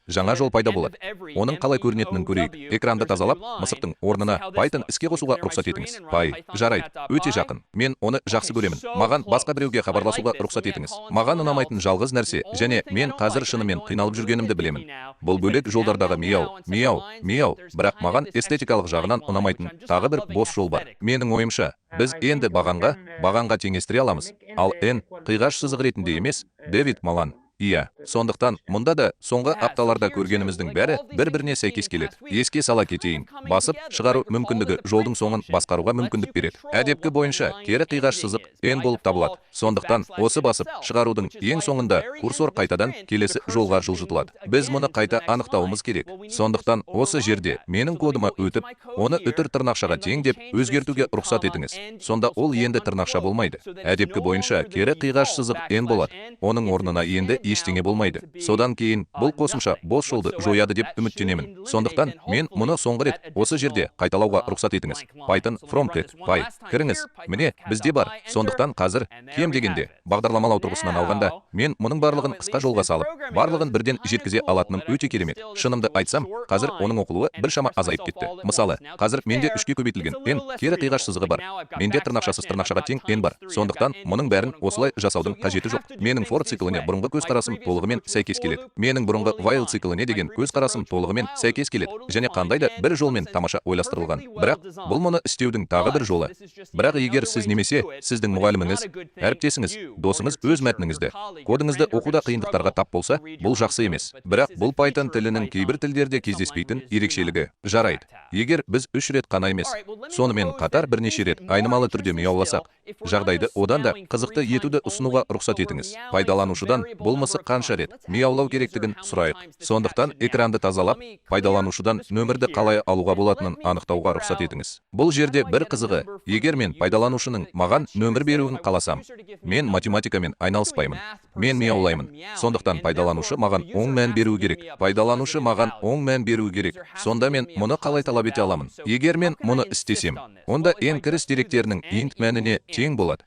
жаңа жол пайда болады. Оның қалай көрінетінін көрейік. Экранды тазалап, мысықтың орнына Python іске қосуға рұқсат етіңіз. Пай, жарайды, өте жақын. Мен оны жақсы көремін. Маған басқа біреуге хабарласуға рұқсат етіңіз. Маған ұнамайтын жалғыз нәрсе, және мен қазір шынымен қиналып жүргенімді білемін. Бұл бөлек жолдардағы мияу, бірақ маған эстетикалық жағынан ұнамайтын тағы бір бос жол бар. Менің ойымша, біз енді бағанға теңестіре аламыз. Ал n қиғаш сызық ретінде емес, Дэвид Малан. Иә, сондықтан мұнда да соңғы апталарда көргеніміздің бәрі бір-біріне сәйкес келеді. Еске сала кетейін. Басып шығару мүмкіндігі жолдың соңын басқаруға мүмкіндік береді. Әдепкі бойынша кері қиғаш сызық n болып табылады. Сондықтан осы басып шығарудың ең соңында курсор қайтадан келесі жолға жылжытылады. Біз мұны қайта анықтауымыз керек. Сондықтан осы жерде менің кодыма өтіп, оны үтір тырнақшаға тең деп өзгертуге рұқсат етіңіз. Сонда ол енді тырнақша болмайды. Әдепкі бойынша кері қиғаш сызық n болады. Оның орнына енді ештеңе болмайды. Содан кейін бұл қосымша бос жолды жояды деп үміттенемін. Сондықтан мен мұны соңғы рет осы жерде қайталауға рұқсат етіңіз. Python from cat, пай, кіріңіз. Міне, бізде бар. Сондықтан қазір кем дегенде бағдарламалау тұрғысынан алғанда, мен мұның барлығын қысқа жолға салып, барлығын бірден жеткізе алатыным өте керемет. Шынымды айтсам, қазір оның оқылуы біршама азайып кетті. Мысалы, қазір менде 3-ке көбейтілген n кері қиғаш сызығы бар. Менде тырнақшасыз тырнақшаға тең n бар. Сондықтан мұның бәрін осылай жасаудың қажеті жоқ. Менің for цикліне бұрынғы көзқарасым толығымен сәйкес келеді. Менің бұрынғы while цикліне деген көзқарасым толығымен сәйкес келеді. Және қандай да бір жолмен тамаша ойластырылған. Бірақ бұл мұны істеудің тағы бір жолы. Бірақ егер сіз немесе сіздің мұғаліміңіз, әріптесіңіз, досыңыз өз мәтініңізді, кодыңызды оқуда қиындықтарға тап болса, бұл жақсы емес. Бірақ бұл Python тілінің кейбір тілдерде кездеспейтін ерекшелігі. Жарайды. Егер біз 3 рет қана емес, сонымен қатар бірнеше рет айнымалы түрде мияуласақ, жағдайды одан да қызықты етуді ұсынуға рұқсат етіңіз. Пайдаланушыдан бұл мысық қанша рет мияулау керектігін сұрайық. Сондықтан экранды тазалап, пайдаланушыдан нөмірді қалай алуға болатынын анықтауға рұқсат етіңіз. Бұл жерде бір қызығы, егер мен пайдаланушының маған нөмір беруін қаласам, мен математикамен айналыспаймын. Мен мияулаймын. Сондықтан пайдаланушы маған оң мән беруі керек. Пайдаланушы маған оң мән беруі керек. Сонда мен мұны қалай талап ете аламын? Егер мен мұны істесем, онда n кіріс деректерінің int мәніне тең болады.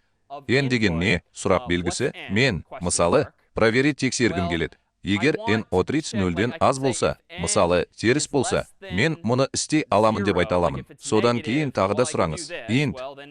n деген не? Сұрақ белгісі. Мен, мысалы, проверить тексергім келеді. Егер n отрицу нөлден аз болса, мысалы, теріс болса, мен мұны істей аламын деп айта аламын. Содан кейін тағы да сұраңыз.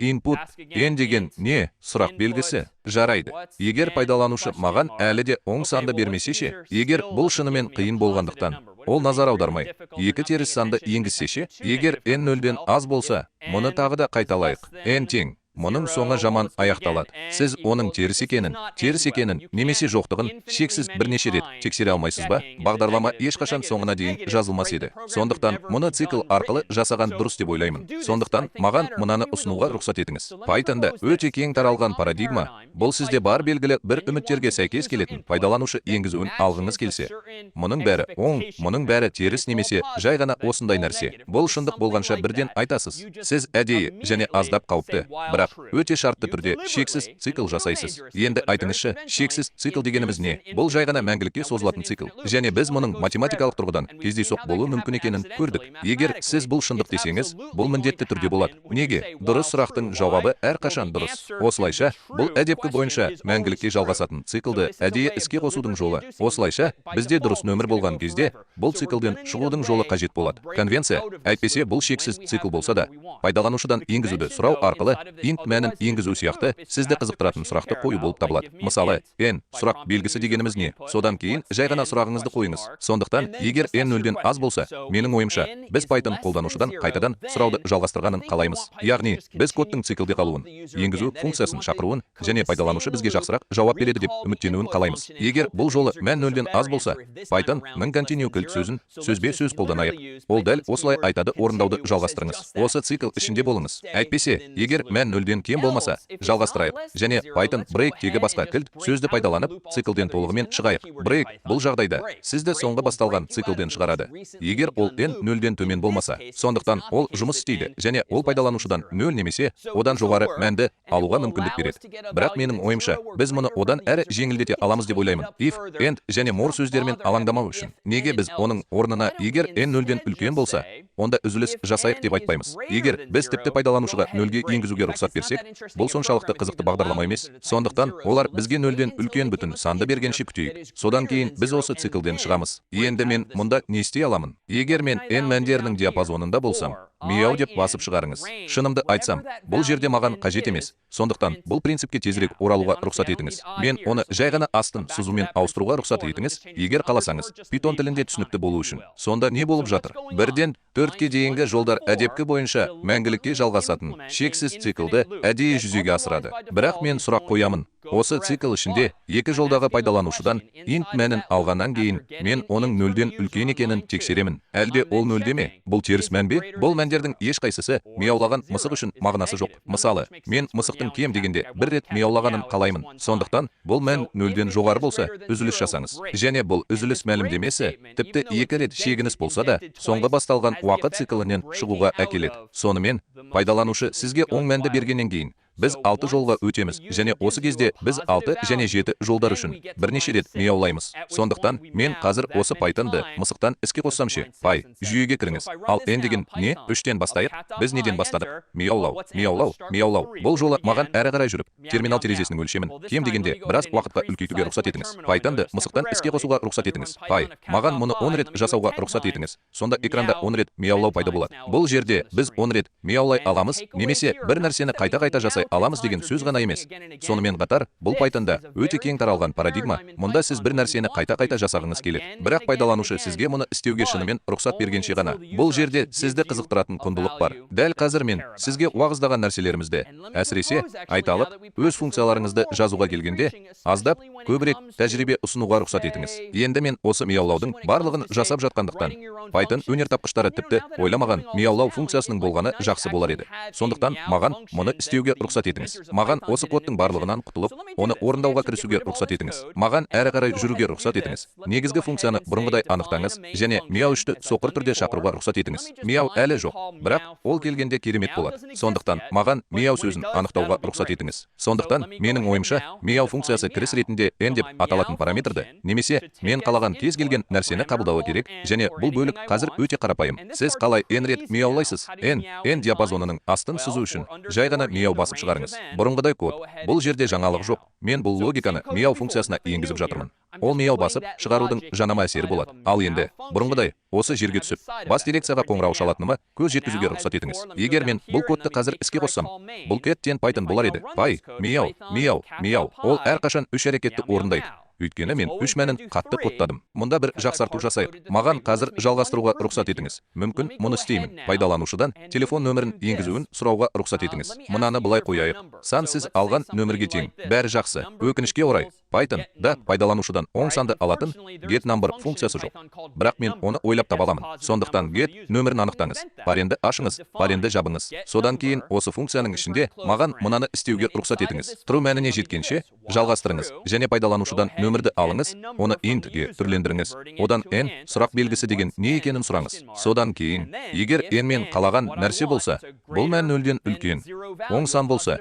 Input, n деген не? Сұрақ белгісі. Жарайды. Егер пайдаланушы маған әлі де оң санды бермесе ше, егер бұл шынымен қиын болғандықтан, ол назар аудармай, екі теріс санды енгізсе ше, егер n нөлден аз болса, мұны тағы да қайталайық. n тең. Мұның соңы жаман аяқталады. Сіз оның теріс екенін немесе жоқтығын шексіз бірнеше рет тексере алмайсыз ба? Бағдарлама ешқашан соңына дейін жазылмас еді. Сондықтан мұны цикл арқылы жасаған дұрыс деп ойлаймын. Сондықтан маған мұнаны ұсынуға рұқсат етіңіз. Pythonда өте кең таралған парадигма, бұл сізде бар белгілі бір үміттерге сәйкес келетін пайдаланушы енгізуін алғыңыз келсе. Мұның бәрі оң, мұның бәрі теріс немесе жай ғана осындай нәрсе. Бұл шындық болғанша бірден айтасыз. Сіз әдейі және аздап қауіпті, бірақ бірақ өте шартты түрде шексіз цикл жасайсыз. Енді айтыңызшы, шексіз цикл дегеніміз не? Бұл жай ғана мәңгілікке созылатын цикл. Және біз мұның математикалық тұрғыдан кездейсоқ болуы мүмкін екенін көрдік. Егер сіз бұл шындық десеңіз, бұл міндетті түрде болады. Неге? Дұрыс сұрақтың жауабы әрқашан дұрыс. Осылайша, бұл әдепкі бойынша мәңгілікке жалғасатын циклды әдейі іске қосудың жолы. Осылайша, бізде дұрыс нөмір болған кезде, бұл циклден шығудың жолы қажет болады. Конвенция, әйтпесе бұл шексіз цикл болса да, пайдаланушыдан енгізуді сұрау арқылы int мәнін енгізу сияқты сізді қызықтыратын сұрақты қою болып табылады. Мысалы, n сұрақ белгісі дегеніміз не? Содан кейін жай ғана сұрағыңызды қойыңыз. Сондықтан, егер n нөлден аз болса, менің ойымша, біз Python қолданушыдан қайтадан сұрауды жалғастырғанын қалаймыз. Яғни, біз кодтың циклде қалуын, енгізу функциясын шақыруын және пайдаланушы бізге жақсырақ жауап береді деп үміттенуін қалаймыз. Егер бұл жолы мән нөлден аз болса, Python non-continue кілт сөзін сөзбе-сөз қолданайық. Ол дәл осылай айтады, орындауды жалғастырыңыз. Осы цикл ішінде болыңыз. Әйтпесе, егер мән нөлден кем болмаса, жалғастырайық. Және Python break-тегі басқа кілт сөзді пайдаланып, циклден толығымен шығайық. Break бұл жағдайда сізді соңғы басталған циклден шығарады. Егер ол n нөлден төмен болмаса, сондықтан ол жұмыс істейді және ол пайдаланушыдан нөл немесе одан жоғары мәнді алуға мүмкіндік береді. Бірақ менің ойымша, біз мұны одан әрі жеңілдете аламыз деп ойлаймын. If, and және more сөздермен алаңдамау үшін. Неге біз оның орнына егер n нөлден үлкен болса, онда үзіліс жасайық деп айтпаймыз. Егер біз тіпті пайдаланушыға нөлге енгізуге рұқсат берсек, бұл соншалықты қызықты бағдарлама емес. Сондықтан олар бізге нөлден үлкен бүтін санды бергенше күтейік. Содан кейін біз осы циклден шығамыз. Енді мен мұнда не істей аламын? Егер мен n мәндерінің диапазонында болсам, мияу деп басып шығарыңыз. Шынымды айтсам, бұл жерде маған қажет емес. Сондықтан бұл принципке тезірек оралуға рұқсат етіңіз. Мен оны жай ғана астын сызумен ауыстыруға рұқсат етіңіз, егер қаласаңыз, Python тілінде түсінікті болу үшін. Сонда не болып жатыр? 1-ден 4-ке дейінгі жолдар әдепкі бойынша мәңгілікке жалғасатын шексіз циклды әдейі жүзеге асырады. Бірақ мен сұрақ қоямын. Осы цикл ішінде екі жолдағы пайдаланушыдан int мәнін алғаннан кейін мен оның нөлден үлкен екенін тексеремін. Әлде ол нөлде ме? Бұл теріс мән бе? Бұл мәндердің ешқайсысы мияулаған мысық үшін мағынасы жоқ. Мысалы, мен мысықтың кем дегенде бір рет мияулағанын қалаймын. Сондықтан, бұл мән нөлден жоғары болса, үзіліс жасаңыз. Және бұл үзіліс мәлімдемесі тіпті 2 рет шегініс болса да, соңғы басталған уақыт циклінен шығуға әкеледі. Сонымен, пайдаланушы сізге оң мәнді бергеннен кейін біз 6 жолға өтеміз, және осы кезде біз 6 және 7 жолдар үшін бірнеше рет мияулаймыз. Сондықтан, мен қазір осы Python'ды мысықтан іске қоссам ше, Py, жүйеге кіріңіз. Ал n деген не? 3-тен бастайық. Біз неден бастадық? Мияулау, мияулау, мияулау. Бұл жолы маған әрі қарай жүріп, терминал терезесінің өлшемін кем дегенде біраз уақытқа үлкейтуге рұқсат етіңіз. Python'ды мысықтан іске қосуға рұқсат етіңіз. Py, маған мұны 10 рет жасауға рұқсат етіңіз. Сонда экранда 10 рет мияулау пайда болады. Бұл жерде біз 10 рет мияулай аламыз, немесе бір нәрсені қайта-қайта жасай аламыз деген сөз ғана емес. Сонымен қатар, бұл Python'да өте кең таралған парадигма. Мұнда сіз бір нәрсені қайта-қайта жасағыңыз келеді. Бірақ пайдаланушы сізге мұны істеуге шынымен рұқсат бергенше ғана. Бұл жерде сізді қызықтыратын құндылық бар. Дәл қазір мен сізге уағыздаған нәрселерімізді, әсіресе айталық, өз функцияларыңызды жазуға келгенде, аздап, көбірек тәжірибе ұсынуға рұқсат етіңіз. Енді мен осы мияулаудың барлығын жасап жатқандықтан, Python өнертапқыштары тіпті ойламаған мияулау функциясының болғаны жақсы болар еді. Сондықтан маған мұны істеуге рұқсат етіңіз. Маған осы кодтың барлығынан құтылып, оны орындауға кірісуге рұқсат етіңіз. Маған әрі қарай жүруге рұқсат етіңіз. Негізгі функцияны бұрынғыдай анықтаңыз және мияу үшті соқыр түрде шақыруға рұқсат етіңіз. Мияу әлі жоқ, бірақ ол келгенде керемет болады. Сондықтан маған мияу сөзін анықтауға рұқсат етіңіз. Сондықтан менің ойымша, мияу функциясы кіріс ретінде n деп аталатын параметрді, немесе мен қалаған кез келген нәрсені қабылдауы керек, және бұл бөлік қазір өте қарапайым. Сіз қалай n рет мияулайсыз? n диапазонының астын сызу үшін жай ғана мияу басып шығарыңыз. Бұрынғыдай код. Бұл жерде жаңалық жоқ. Мен бұл логиканы мияу функциясына енгізіп жатырмын. Ол мияу басып шығарудың жанама әсері болады. Ал енді, бұрынғыдай, осы жерге түсіп, бас дирекцияға қоңырау шалатыныма көз жеткізуге рұқсат етіңіз. Егер мен бұл кодты қазір іске қоссам, бұл кеттен Python болар еді. Py, мияу, мияу, мияу. Ол әрқашан 3 әрекетті орындайды. Өйткені мен 3 мәнін қатты кодтадым. Мұнда бір жақсарту жасайық. Маған қазір жалғастыруға рұқсат етіңіз. Мүмкін мұны істеймін. Пайдаланушыдан телефон нөмірін енгізуін сұрауға рұқсат етіңіз. Мынаны былай қояйық. Сан сіз алған нөмірге тең. Бәрі жақсы. Өкінішке орай, Python-да пайдаланушыдан оң санды алатын get number функциясы жоқ. Бірақ мен оны ойлап таба аламын. Сондықтан get нөмірін анықтаңыз. Паренді ашыңыз, паренді жабыңыз. Содан кейін осы функцияның ішінде маған мынаны істеуге рұқсат етіңіз. True мәніне жеткенше жалғастырыңыз және пайдаланушыдан нөмірді алыңыз, оны int-ге түрлендіріңіз. Одан n сұрақ белгісі деген не екенін сұраңыз. Содан кейін, егер n мен қалаған нәрсе болса, бұл мән нөлден үлкен, оң сан болса,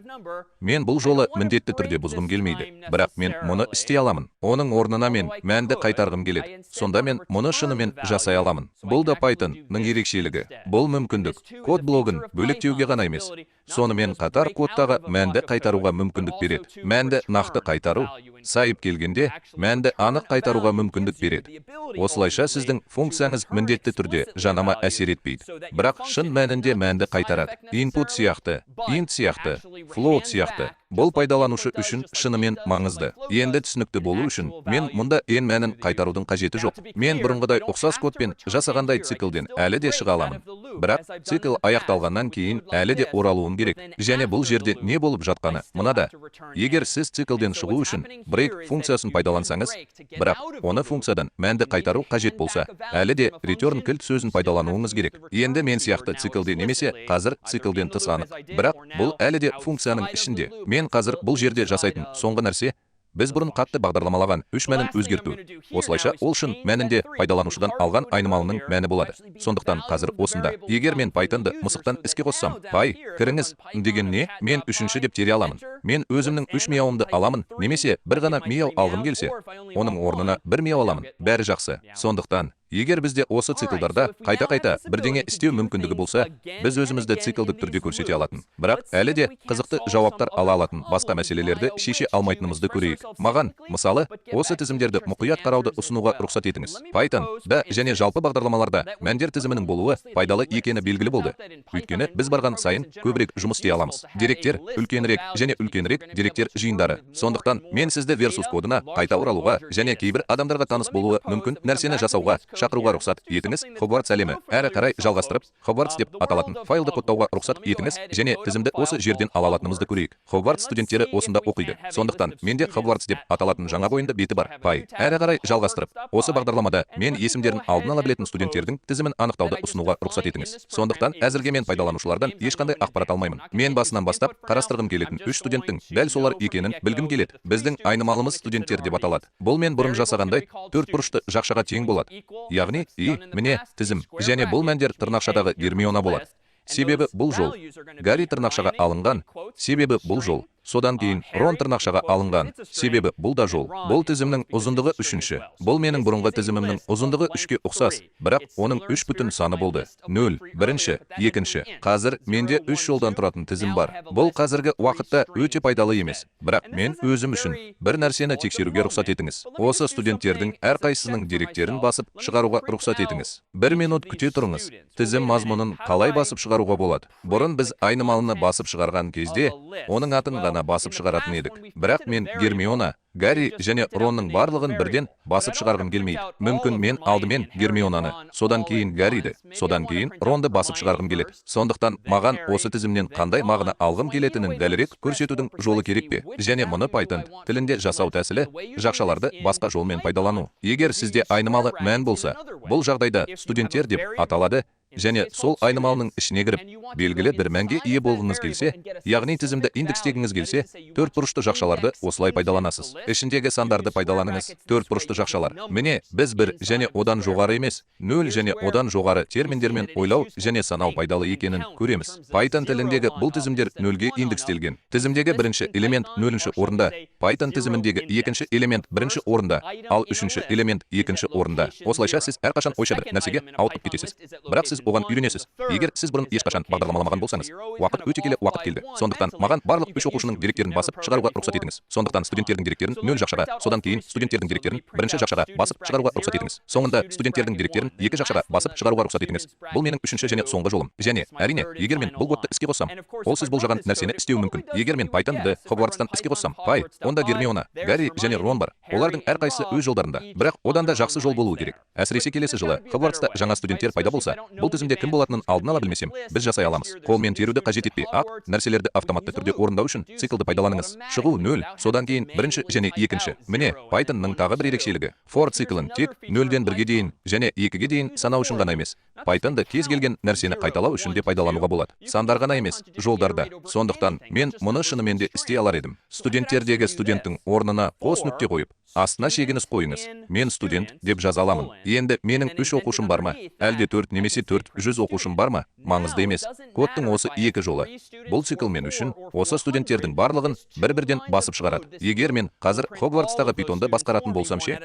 мен бұл жолы міндетті түрде бұзғым келмейді. Бірақ мен мұны істей аламын. Оның орнына мен мәнді қайтарғым келеді. Сонда мен мұны шынымен жасай аламын. Бұл да Python-ның ерекшелігі. Бұл мүмкіндік код блогын бөлектеуге ғана емес, сонымен қатар кодтағы мәнді қайтаруға мүмкіндік береді. Мәнді нақты қайтару, сайып келгенде мәнді анық қайтаруға мүмкіндік береді. Осылайша сіздің функцияңыз міндетті түрде жанама әсер етпейді. Бірақ шын мәнінде мәнді қайтарады. Input сияқты, int сияқты, float сияқты. Бұл пайдаланушы үшін шынымен маңызды. Енді түсінікті болу үшін мен мұнда n мәнін қайтарудың қажеті жоқ. Мен бұрынғыдай ұқсас кодпен жасағандай циклден әлі де шыға аламын. Бірақ цикл аяқталғаннан кейін әлі де оралуым керек. Және бұл жерде не болып жатқаны мынада. Егер сіз циклден шығу үшін break функциясын пайдалансаңыз, бірақ оны функциядан мәнді қайтару қажет болса, әлі де return кілт сөзін пайдалануыңыз керек. Енді мен сияқты циклде немесе қазір циклден тыс анық. Бірақ бұл әлі де функцияның ішінде. Мен қазір бұл жерде жасайтын соңғы нәрсе, біз бұрын қатты бағдарламалаған үш мәнін өзгерту. Осылайша ол шын мәнінде пайдаланушыдан алған айнымалының мәні болады. Сондықтан қазір осында. Егер мен Python-ды мысықтан іске қоссам, пай, кіріңіз деген не, мен үшінші деп тере аламын. Мен өзімнің үш мияуымды аламын, немесе бір ғана мияу алғым келсе, оның орнына бір мияу аламын. Бәрі жақсы. Сондықтан егер бізде осы циклдарда қайта-қайта бірдеңе істеу мүмкіндігі болса, біз өзімізді циклдік түрде көрсете алатын. Бірақ әлі де қызықты жауаптар ала алатын басқа мәселелерді шеше алмайтынымызды көрейік. Маған, мысалы, осы тізімдерді мұқият қарауды ұсынуға рұқсат етіңіз. Python-да және жалпы бағдарламаларда мәндер тізімінің болуы пайдалы екені белгілі болды. Өйткені біз барған сайын көбірек жұмыс істей аламыз. Деректер үлкенірек және үлкенірек деректер жиындары. Сондықтан мен сізді Versus кодына қайта оралуға және кейбір адамдарға таныс болуы мүмкін нәрсені жасауға шақыруға рұқсат етіңіз. Hogwarts әлемі әрі қарай жалғастырып, Hogwarts деп аталатын файлды кодтауға рұқсат етіңіз және тізімді осы жерден ала алатынымызды көрейік. Hogwarts студенттері осында оқиды. Сондықтан менде Hogwarts деп аталатын жаңа ойында беті бар. Пай, әрі қарай жалғастырып, осы бағдарламада мен есімдерін алдын ала білетін студенттердің тізімін анықтауды ұсынуға рұқсат етіңіз. Сондықтан әзірге мен пайдаланушылардан ешқандай ақпарат алмаймын. Мен басынан бастап қарастырғым келетін үш студенттің дәл солар екенін білгім келеді. Біздің айнымалымыз студенттер деп аталады. Бұл мен бұрын жасағандай төрт бұрышты жақшаға тең болады. Яғни, міне, тізім. Және бұл мәндер тырнақшадағы Гермиона болады. Себебі бұл жол. Гарри тырнақшаға алынған. Себебі бұл жол. Содан кейін Рон тырнақшаға алынған. Себебі бұл да жол. Бұл тізімнің ұзындығы үшінші. Бұл менің бұрынғы тізімімнің ұзындығы үшке ұқсас. Бірақ оның 3 бүтін саны болды. 0, бірінші, екінші. Қазір менде 3 жолдан тұратын тізім бар. Бұл қазіргі уақытта өте пайдалы емес. Бірақ мен өзім үшін бір нәрсені тексеруге рұқсат етіңіз. Осы студенттердің әрқайсысының деректерін басып шығаруға рұқсат етіңіз. 1 минут күте тұрыңыз. Тізім мазмұнын қалай басып шығаруға болады? Бұрын біз айнымалыны басып шығарған кезде оның атын ғана басып шығаратын едік. Бірақ мен Гермиона, Гарри және Ронның барлығын бірден басып шығарғым келмейді. Мүмкін мен алдымен Гермионаны, содан кейін Гарриді, содан кейін Ронды басып шығарғым келеді. Сондықтан маған осы тізімнен қандай мағына алғым келетінін дәлірек көрсетудің жолы керек пе? Және мұны Python тілінде жасау тәсілі жақшаларды басқа жолмен пайдалану. Егер сізде айнымалы мән болса, бұл жағдайда студенттер деп аталады. Және сол айнымалының ішіне кіріп, белгілі бір мәнге ие болғыңыз келсе, яғни тізімді индекстегіңіз келсе, төрт бұрышты жақшаларды осылай пайдаланасыз. Ішіндегі сандарды пайдаланыңыз. Төрт бұрышты жақшалар. Міне, біз бір және одан жоғары емес, 0 және одан жоғары терминдермен ойлау және санау пайдалы екенін көреміз. Python тіліндегі бұл тізімдер 0-ге индекстелген. Тізімдегі бірінші элемент 0-ші орында, Python тізіміндегі екінші элемент 1-ші орында, ал үшінші элемент 2-ші орында. Осылайша сіз әрқашан ойша бір нәрсеге ауытқып кетесіз. Бірақ сіз оған үйренесіз. Егер сіз бұрын ешқашан бағдарламаламаған болсаңыз, уақыт өте келе уақыт келді. Сондықтан маған барлық үш оқушының деректерін басып шығаруға рұқсат етіңіз. Сондықтан студенттердің деректерін 0 жақшаға, содан кейін студенттердің деректерін 1-ші жақшаға басып шығаруға рұқсат етіңіз. Соңында студенттердің деректерін 2 жақшаға басып шығаруға рұқсат етіңіз. Бұл менің үшінші және соңғы жолым. Және, әрине, егер мен бұл кодты іске қоссам, ол сіз болжаған нәрсені істеуі мүмкін. Егер мен Python-ды Hogwarts-тан іске қоссам, пай, онда Гермиона, Гарри және Рон бар. Олардың әрқайсысы өз жолдарында. Бірақ одан да жақсы жол болуы керек. Әсіресе келесі жылы Hogwarts-та жаңа студенттер пайда болса, бұл бұл тізімде кім болатынын алдын ала білмесем, біз жасай аламыз. Қолмен теруді қажет етпей, нәрселерді автоматты түрде орындау үшін циклды пайдаланыңыз. Шығу 0, содан кейін бірінші және екінші. Міне, Pythonның тағы бір ерекшелігі. For циклін тек 0-ден 1-ге дейін және 2-ге дейін санау үшін ғана емес. Pythonды кез келген нәрсені қайталау үшін де пайдалануға болады. Сандар ғана емес, жолдарда. Сондықтан мен мұны шынымен де істей алар едім. Студенттердегі студенттің орнына қос нүкте қойып, астына шегініс қойыңыз. Мен студент деп жаза аламын. Енді менің 3 оқушым бар ма? Әлде 4 немесе 400 оқушым бар ма? Маңызды емес. Кодтың осы екі жолы. Бұл цикл мен үшін осы студенттердің барлығын бір-бірден басып шығарады. Егер мен қазір Хогвартстағы Pythonды басқаратын болсам ше,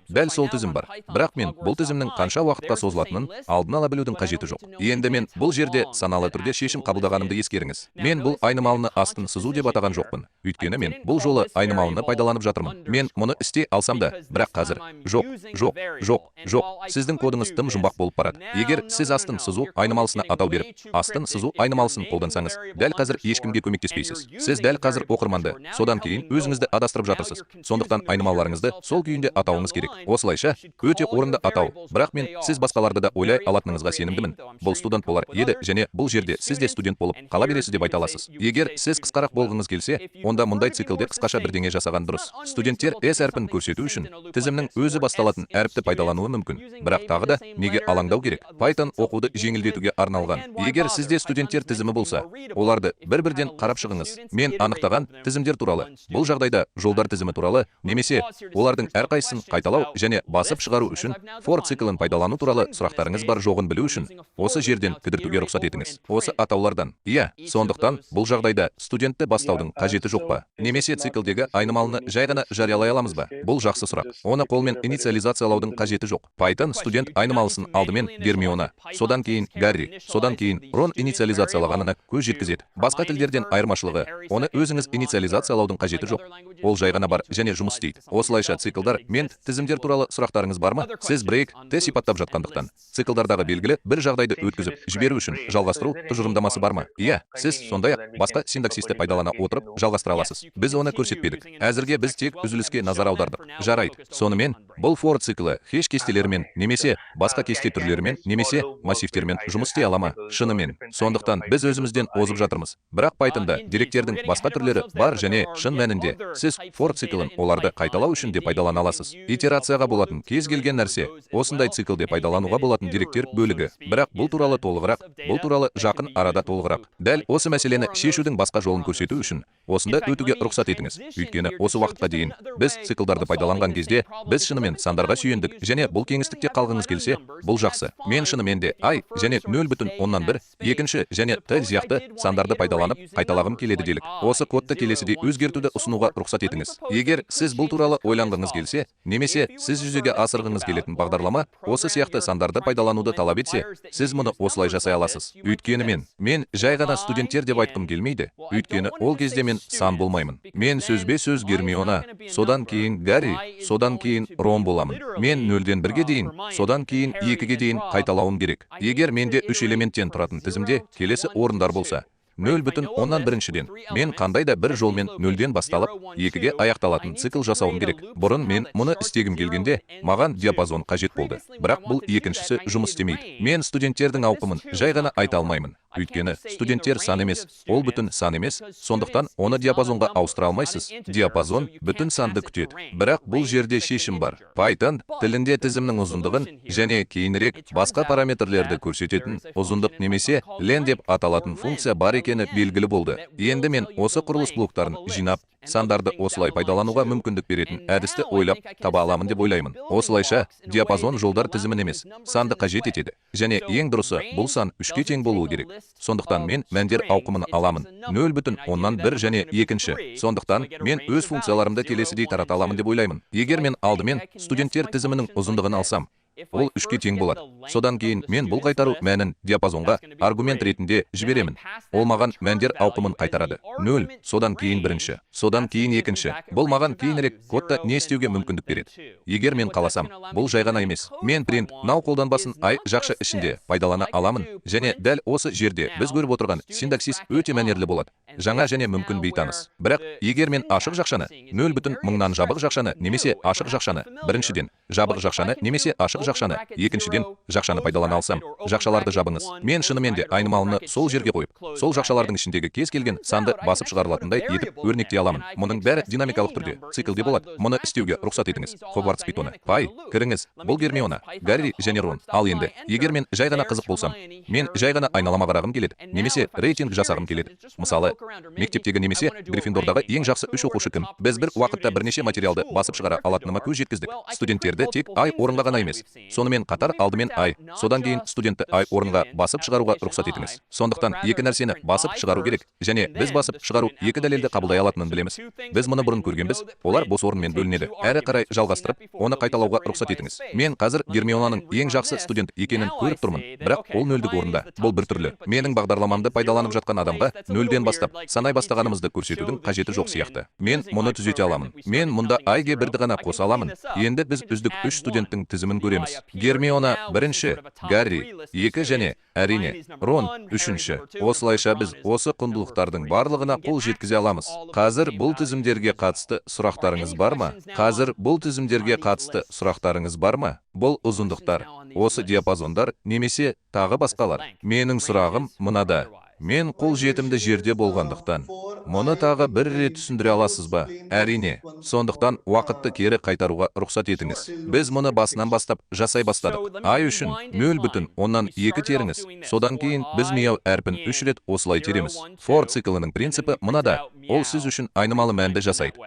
дәл сол тізім бар. Бірақ мен бұл тізімнің қанша уақытқа созылатынын алдын ала білудің қажеті жоқ. Енді мен бұл жерде саналы түрде шешім қабылдағанымды ескеріңіз. Мен бұл айнымалыны астын сызу деп атаған жоқпын. Өйткені мен бұл жолы айнымалыны пайдаланып жатырмын. Мен мұны істей алсам да, бірақ қазір жоқ. Сіздің кодыңыз тым жұмбақ болып барады. Егер сіз астын сызу айнымалысына атау беріп, астын сызу айнымалысын қолдансаңыз, дәл қазір ешкімге көмектеспейсіз. Сіз дәл қазір оқырманды, содан кейін өзіңізді адастырып жатырсыз. Сондықтан айнымалыларыңызды сол күйінде атауыңыз керек. Осылайша өте орынды атау. Бірақ мен сіз басқаларды да ойлай алатыныңызға сенімдімін. Бұл студент болар еді және бұл жерде сіз де студент болып қала бересіз деп айта аласыз. Егер сіз қысқарақ болғыңыз келсе, онда мұндай циклде қысқаша бірдеңе жасаған дұрыс. Студенттер S әрпін көрсету үшін тізімнің өзі басталатын әріпті пайдалануы мүмкін. Бірақ тағы да неге алаңдау керек? Python оқуды жеңілдетуге арналған. Егер сізде студенттер тізімі болса, оларды бір-бірден қарап шығыңыз. Мен анықтаған тізімдер туралы, бұл жағдайда жолдар тізімі туралы, немесе олардың әрқайсысын қайталау және басып шығару үшін for циклін пайдалану туралы сұрақтарыңыз бар жоғын білу үшін осы жерден кідіртуге рұқсат етіңіз. Осы атаулардан. Сондықтан бұл жағдайда студентті бастаудың қажеті жоқ па? Немесе циклдегі айнымалыны жай ғана жариялай аламыз ба? Бұл жақсы сұрақ. Оны қолмен инициализациялаудың қажеті жоқ. Python студент айнымалысын алдымен Гермиона, содан кейін Гарри, содан кейін Рон инициализациялағанына көз жеткізеді. Басқа тілдерден айырмашылығы, оны өзіңіз инициализациялаудың қажеті жоқ. Ол жай ғана бар және жұмыс істейді. Осылайша циклдар мен тізімдер туралы сұрақтарыңыз бар ма? Сіз break-ті сипаттап жатқандықтан, циклдардағы белгілі бір жағдайды өткізіп жіберу үшін жалғастыру тұжырымдамасы бар ма? Сіз сондай-ақ басқа синтаксисті пайдалана отырып жалғастыра аласыз. Біз оны көрсетпедік. Әзірге біз тек үзіліске назар аудардық. Жарайды. Сонымен, бұл for циклі хеш кестелермен немесе басқа кесте түрлерімен немесе массивтермен жұмыс істей ала ма? Шынымен. Сондықтан біз өзімізден озып жатырмыз. Бірақ Pythonда деректердің басқа түрлері бар және шын мәнінде сіз for циклін оларды қайталау үшін де пайдалана аласыз. Итерацияға болатын кез келген нәрсе осындай циклде пайдалануға болатын деректер бөлігі. Бірақ бұл туралы толығырақ, бұл туралы жақын арада толығырақ. Дәл осы мәселені шешудің басқа жолын көрсету үшін осында өтуге рұқсат етіңіз. Өйткені осы уақытқа дейін біз циклдарды пайдаланған кезде біз шынымен сандарға сүйендік және бұл кеңістікте қалғыңыз келсе, бұл жақсы. Мен шынымен де және 0,1, екінші және Т сияқты сандарды пайдаланып қайталағым келеді делік. Осы кодты келесідей өзгертуді ұсынуға рұқсат етіңіз. Егер сіз бұл туралы ойланғыңыз келсе, немесе сіз жүзеге асырғыңыз келетін бағдарлама осы сияқты сандарды пайдалануды талап етсе, сіз мұны осылай жасай аласыз. Өйткені мен жай ғана студенттер деп айтқым келмейді. Өйткені ол кезде мен сан болмаймын. Мен сөзбе-сөз Гермиона, содан кейін Гарри, содан кейін Рон боламын. Мен 0-ден 1-ге дейін, содан кейін 2-ге дейін қайталауым керек. Егер менде 3 элементтен тұратын тізімде келесі орындар болса, 0,1-ден мен қандай да бір жолмен 0-ден басталып 2-ге аяқталатын цикл жасауым керек. Бұрын мен мұны істегім келгенде маған диапазон қажет болды. Бірақ бұл екіншісі жұмыс істемейді. Мен студенттердің ауқымын жай ғана айта алмаймын. Өйткені студенттер сан емес, ол бүтін сан емес, сондықтан оны диапазонға ауыстыра алмайсыз. Диапазон бүтін санды күтеді. Бірақ бұл жерде шешім бар. Python тілінде тізімнің ұзындығын және кейінірек басқа параметрлерді көрсететін ұзындық немесе len деп аталатын функция бар екені белгілі болды. Енді мен осы құрылыс блоктарын жинап, сандарды осылай пайдалануға мүмкіндік беретін әдісті ойлап таба аламын деп ойлаймын. Осылайша диапазон жолдар тізімін емес, санды қажет етеді. Және ең дұрысы, бұл сан 3-ке тең болуы керек. Сондықтан мен мәндер ауқымын аламын. 0,1 және екінші. Сондықтан мен өз функцияларымды келесідей тарата аламын деп ойлаймын. Егер мен алдымен студенттер тізімінің ұзындығын алсам, ол 3-ке тең болады. Содан кейін мен бұл қайтару мәнін диапазонға аргумент ретінде жіберемін. Ол маған мәндер ауқымын қайтарады. 0, содан кейін 1, содан кейін 2. Бұл маған кейінірек кодта не істеуге мүмкіндік береді. Егер мен қаласам, бұл жай ғана емес. Мен print now қолданбасын жақша ішінде пайдалана аламын. Және дәл осы жерде біз көріп отырған синтаксис өте мәнерлі болады. Жаңа және мүмкін бейтаныс. Бірақ егер мен ашық жақшаны 0,1-нан жабық жақшаны немесе ашық жақшаны, біріншіден жабық жақшаны немесе ашық жақшаны, екіншіден, жақшаны пайдалана алсам, жақшаларды жабыңыз. Мен шынымен де айнымалыны сол жерге қойып, сол жақшалардың ішіндегі кез келген санды басып шығарылатындай етіп өрнектей аламын. Мұның бәрі динамикалық түрде, циклде болады. Мұны істеуге рұқсат етіңіз. Хогвартс питоны. Пай, кіріңіз. Бұл Гермиона, Гарри және Рон. Ал енді, егер мен жай ғана қызық болсам, мен жай ғана айналама қарағым келеді, немесе рейтинг жасағым келеді. Мысалы, мектептегі немесе Гриффиндордағы ең жақсы 3 оқушы кім? Біз бір уақытта бірнеше материалды басып шығара алатыныма көз жеткіздік. Студенттерді тек ай орынға ғана емес. Сонымен қатар алдымен ай, содан кейін студентті ай орынға басып шығаруға рұқсат етіңіз. Сондықтан екі нәрсені басып шығару керек, және біз басып шығару екі дәлелді қабылдай алатынын білеміз. Біз мұны бұрын көргенбіз, олар бос орынмен бөлінеді. Әрі қарай жалғастырып, оны қайталауға рұқсат етіңіз. Мен қазір Гермионаның ең жақсы студент екенін көріп тұрмын, бірақ ол нөлдік орында. Бұл біртүрлі. Менің бағдарламамды пайдаланып жатқан адамға нөлден бастап санай бастағанымызды көрсетудің қажеті жоқ сияқты. Мен мұны түзете аламын. Мен мұнда айге бірді ғана қоса аламын. Енді біз үздік 3 студенттің тізімін көреміз. Гермиона бірінші, Гарри 2 және әрине Рон 3-ші. Осылайша біз осы құндылықтардың барлығына қол жеткізе аламыз. Қазір бұл тізімдерге қатысты сұрақтарыңыз бар ма? Бұл ұзындықтар, осы диапазондар немесе тағы басқалар. Менің сұрағым мынада. Мен қол жетімді жерде болғандықтан, мұны тағы бір рет түсіндіре аласыз ба? Әрине. Сондықтан уақытты кері қайтаруға рұқсат етіңіз. Біз мұны басынан бастап жасай бастадық. Ай үшін 0,2 теріңіз. Содан кейін біз мияу әрпін 3 рет осылай тереміз. For циклінің принципі мынада. Ол сіз үшін айнымалы мәнді жасайды.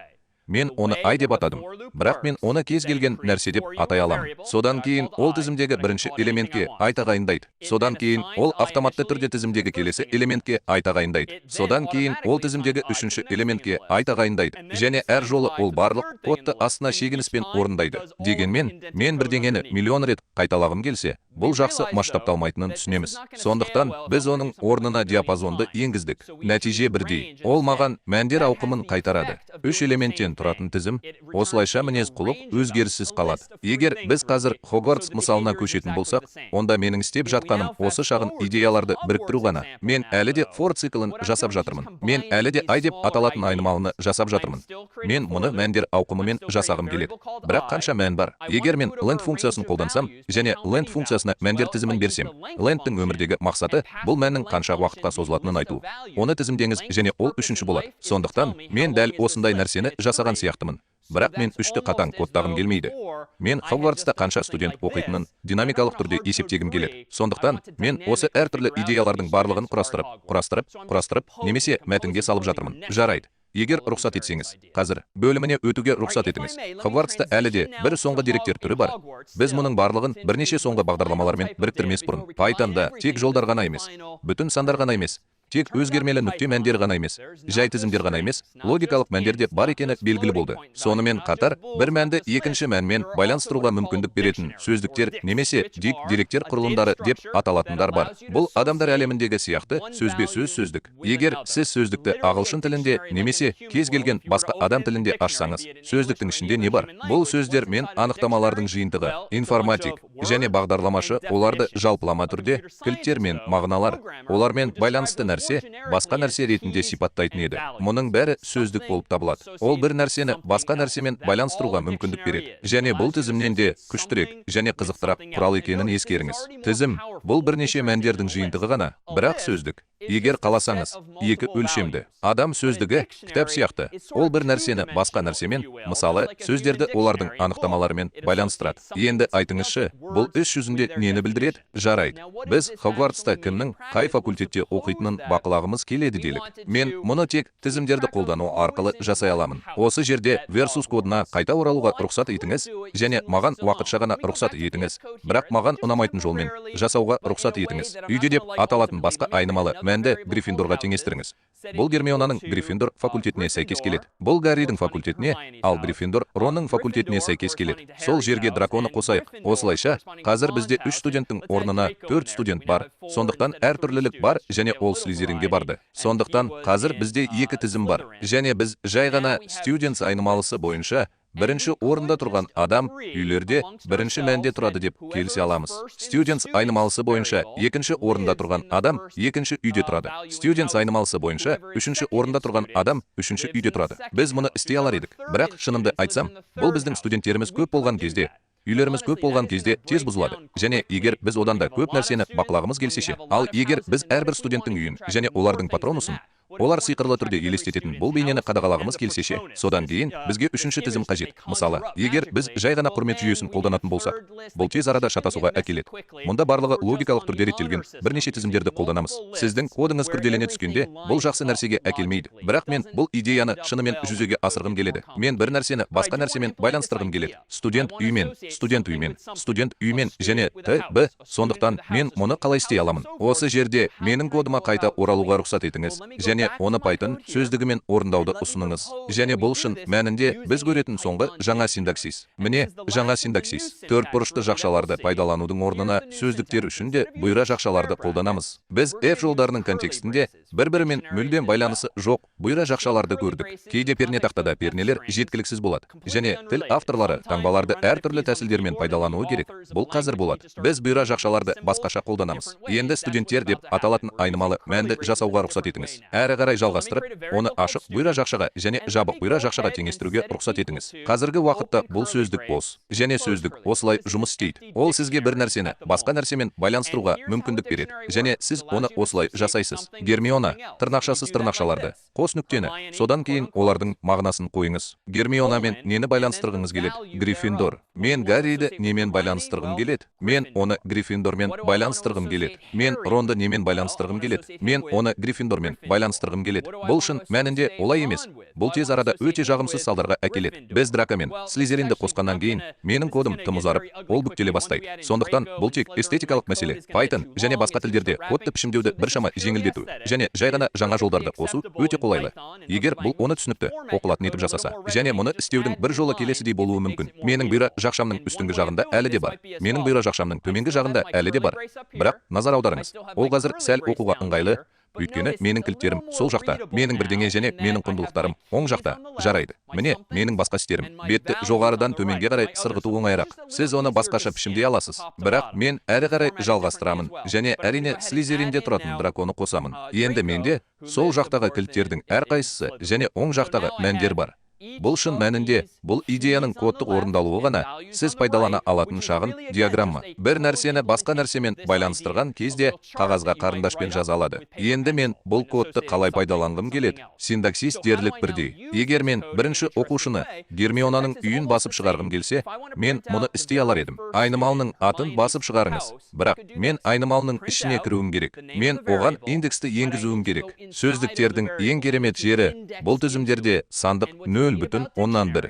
Мен оны ай деп атадым, бірақ мен оны кез келген нәрсе деп атай аламын. Содан кейін ол тізімдегі бірінші элементке ай тағайындайды. Содан кейін ол автоматты түрде тізімдегі келесі элементке ай тағайындайды. Содан кейін ол тізімдегі үшінші элементке ай тағайындайды. Және әр жолы ол барлық кодты астына шегініспен орындайды. Дегенмен, мен бірдеңені миллион рет қайталағым келсе, бұл жақсы масштабталмайтынын түсінеміз. Сондықтан біз оның орнына диапазонды енгіздік. Нәтиже бірдей. Ол маған мәндер ауқымын қайтарады. 3 элементтен тұратын тізім, осылайша мінез құлық өзгеріссіз қалады. Егер біз қазір Хогвартс мысалына көшетін болсақ, онда менің істеп жатқаным осы шағын идеяларды біріктіру ғана. Мен әлі де for циклін жасап жатырмын. Мен әлі де ай деп аталатын айнымалыны жасап жатырмын. Мен мұны мәндер ауқымымен жасағым келеді. Бірақ қанша мән бар? Егер мен length функциясын қолдансам, және length функциясына мәндер тізімін берсем, length'тің өмірдегі мақсаты бұл мәннің қанша уақытқа созылатынын айту. Оны тізімдеңіз, және ол 3-ші болады. Сондықтан мен дәл осындай нәрсені жасаған сияқтымын. Бірақ мен 3-ті қатаң кодтағым келмейді. Мен Хогвартста қанша студент оқитынын динамикалық түрде есептегім келеді. Сондықтан мен осы әртүрлі идеялардың барлығын құрастырып, немесе мәтінге салып жатырмын. Жарайды. Егер рұқсат етсеңіз, қазір бөліміне өтуге рұқсат етіңіз. Хогвартста әлі де бір соңғы деректер түрі бар. Біз мұның барлығын бірнеше соңғы бағдарламалармен біріктірмес бұрын. Pythonда тек жолдар ғана емес, бүтін сандар ғана емес, тек өзгермелі нүкте мәндер ғана емес, жай тізімдер ғана емес, логикалық мәндер де бар екені белгілі болды. Сонымен қатар, бір мәнді екінші мәнмен байланыстыруға мүмкіндік беретін сөздіктер немесе деректер құрылымдары деп аталатындар бар. Бұл адамдар әлеміндегі сияқты сөзбе-сөз сөздік. Егер сіз сөздікті ағылшын тілінде немесе кез келген басқа адам тілінде ашсаңыз, сөздіктің ішінде не бар? Бұл сөздер мен анықтамалардың жиынтығы, информатик және бағдарламашы оларды жалпылама түрде кілттер мен мағыналар, олармен байланысты басқа нәрсе ретінде сипаттайтын еді. Мұның бәрі сөздік болып табылады. Ол бір нәрсені басқа нәрсемен байланыстыруға мүмкіндік береді. Және бұл тізімнен де күштірек және қызықтырақ құрал екенін ескеріңіз. Тізім бұл бірнеше мәндердің жиынтығы ғана, бірақ сөздік. Егер қаласаңыз, 2 өлшемді. Адам сөздігі кітап сияқты. Ол бір нәрсені басқа нәрсемен, мысалы, сөздерді олардың анықтамаларымен байланыстырады. Енді айтыңызшы, бұл іс жүзінде нені білдіреді? Жарайды. Біз Хогвартста кімнің қай факультетте оқитынын бақылағымыз келеді делік. Мен мұны тек тізімдерді қолдану арқылы жасай аламын. Осы жерде versus кодына қайта оралуға рұқсат етіңіз, және маған уақытша ғана рұқсат етіңіз. Бірақ маған ұнамайтын жолмен жасауға рұқсат етіңіз. Үйде деп аталатын басқа айнымалы мәнді Гриффиндорға теңестіріңіз. Бұл Гермионаның Гриффиндор факультетіне сәйкес келеді. Бұл Гарридің факультетіне, ал Гриффиндор Ронның факультетіне сәйкес келеді. Сол жерге драконы қосайық. Осылайша, қазір бізде 3 студенттің орнына 4 студент бар. Сондықтан әртүрлілік бар, және ол Слизеринге барды. Сондықтан қазір бізде 2 тізім бар. Және біз жай ғана Students айнымалысы бойынша бірінші орында тұрған адам үйлерде бірінші мәнде тұрады деп келісе аламыз. Students айнымалысы бойынша екінші орында тұрған адам екінші үйде тұрады. Students айнымалысы бойынша үшінші орында тұрған адам үшінші үйде тұрады. Біз мұны істей алар едік. Бірақ шынымды айтсам, бұл біздің студенттеріміз көп болған кезде үйлеріміз көп болған кезде тез бұзылады. Және егер біз одан да көп нәрсені бақылағымыз келсе, ал егер біз әрбір студенттің үйін және олардың патронусын олар сиқырлы түрде елестететін бұл бейнені қадағалағымыз келсе, содан кейін бізге үшінші тізім қажет. Мысалы, егер біз жай ғана құрмет жүйесін қолданатын болсақ, бұл тез арада шатасуға әкеледі. Мұнда барлығы логикалық түрде реттелген бірнеше тізімдерді қолданамыз. Сіздің кодыңыз күрделене түскенде, бұл жақсы нәрсеге әкелмейді. Бірақ мен бұл идеяны шынымен жүзеге асырғым келеді. Мен бір нәрсені басқа нәрсемен байланыстырғым келеді. Студент үймен, студент үймен, студент үймен және т.б. Сондықтан мен мұны қалай істей аламын? Осы жерде менің кодыма қайта оралуға рұқсат етіңіз және оны Python сөздігімен орындауды ұсыныңыз. Және бұл шын мәнінде біз көретін соңғы жаңа синтаксис. Міне, жаңа синтаксис. Төртбұрышты жақшаларды пайдаланудың орнына сөздіктер үшін де бұйра жақшаларды қолданамыз. Біз F жолдарының контекстінде бір-бірімен мүлдем байланысы жоқ бұйра жақшаларды көрдік. Кейде пернетақтада пернелер жеткіліксіз болады. Және тіл авторлары таңбаларды әртүрлі тәсілдермен пайдалануы керек. Бұл қазір болады. Біз бұйра жақшаларды басқаша қолданамыз. Енді студенттер деп аталатын айнымалы мәнді жасауға рұқсат етіңіз. Әрі қарай жалғастырып, оны ашық бұйра жақшаға және жабық бұйра жақшаға теңестіруге рұқсат етіңіз. Қазіргі уақытта бұл сөздік бос. Және сөздік осылай жұмыс істейді. Ол сізге бір нәрсені басқа нәрсемен байланыстыруға мүмкіндік береді. Және сіз оны осылай жасайсыз. Гермиона, тырнақшасыз тырнақшаларды, қос нүктені, содан кейін олардың мағынасын қойыңыз. Гермионамен нені байланыстырғыңыз келеді? Гриффиндор. Мен Гарриді немен байланыстырғым келеді? Мен оны Гриффиндормен байланыстырғым келеді. Мен Ронды немен байланыстырғым келеді? Мен оны Гриффиндормен байланыстырғым келеді. Бұл шын мәнінде олай емес. Бұл тез арада өте жағымсыз салдарға әкеледі. Біз Драко мен Слизеринді қосқаннан кейін менің кодым тым ұзарып, ол бүктеле бастайды. Сондықтан бұл тек эстетикалық мәселе. Python және басқа тілдерде кодты пішімдеуді біршама жеңілдету және жай ғана жаңа жолдарды қосу өте қолайлы. Егер бұл оны түсінікті, оқылатын етіп жасаса, және мұны істеудің бір жолы келесідей болуы мүмкін. Менің бұйра жақшамның үстіңгі жағында әлі де бар. Менің бұйра жақшамның төменгі жағында әлі де бар. Бірақ назар аударыңыз, ол қазір сәл оқуға ыңғайлы. Өйткені менің кілттерім сол жақта, менің бірдеңе және менің құндылықтарым оң жақта. Жарайды. Міне, менің басқа істерім. Бетті жоғарыдан төменге қарай сырғыту оңайырақ. Сіз оны басқаша пішімдей аласыз. Бірақ мен әрі қарай жалғастырамын және әрине Слизеринде тұратын драконы қосамын. Енді менде сол жақтағы кілттердің әрқайсысы және оң жақтағы мәндер бар. Бұл шын мәнінде, бұл идеяның кодтық орындалуы ғана сіз пайдалана алатын шағын диаграмма. Бір нәрсені басқа нәрсемен байланыстырған кезде қағазға қарындашпен жаза алады. Енді мен бұл кодты қалай пайдаланғым келеді? Синтаксис дерлік бірдей. Егер мен бірінші оқушыны Гермионаның үйін басып шығарғым келсе, мен мұны істей алар едім. Айнымалының атын басып шығарыңыз. Бірақ мен айнымалының ішіне кіруім керек. Мен оған индексті енгізуім керек. Сөздіктердің ең керемет жері бұл тізімдерде сандық 0,1.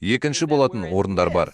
Екінші болатын орындар бар.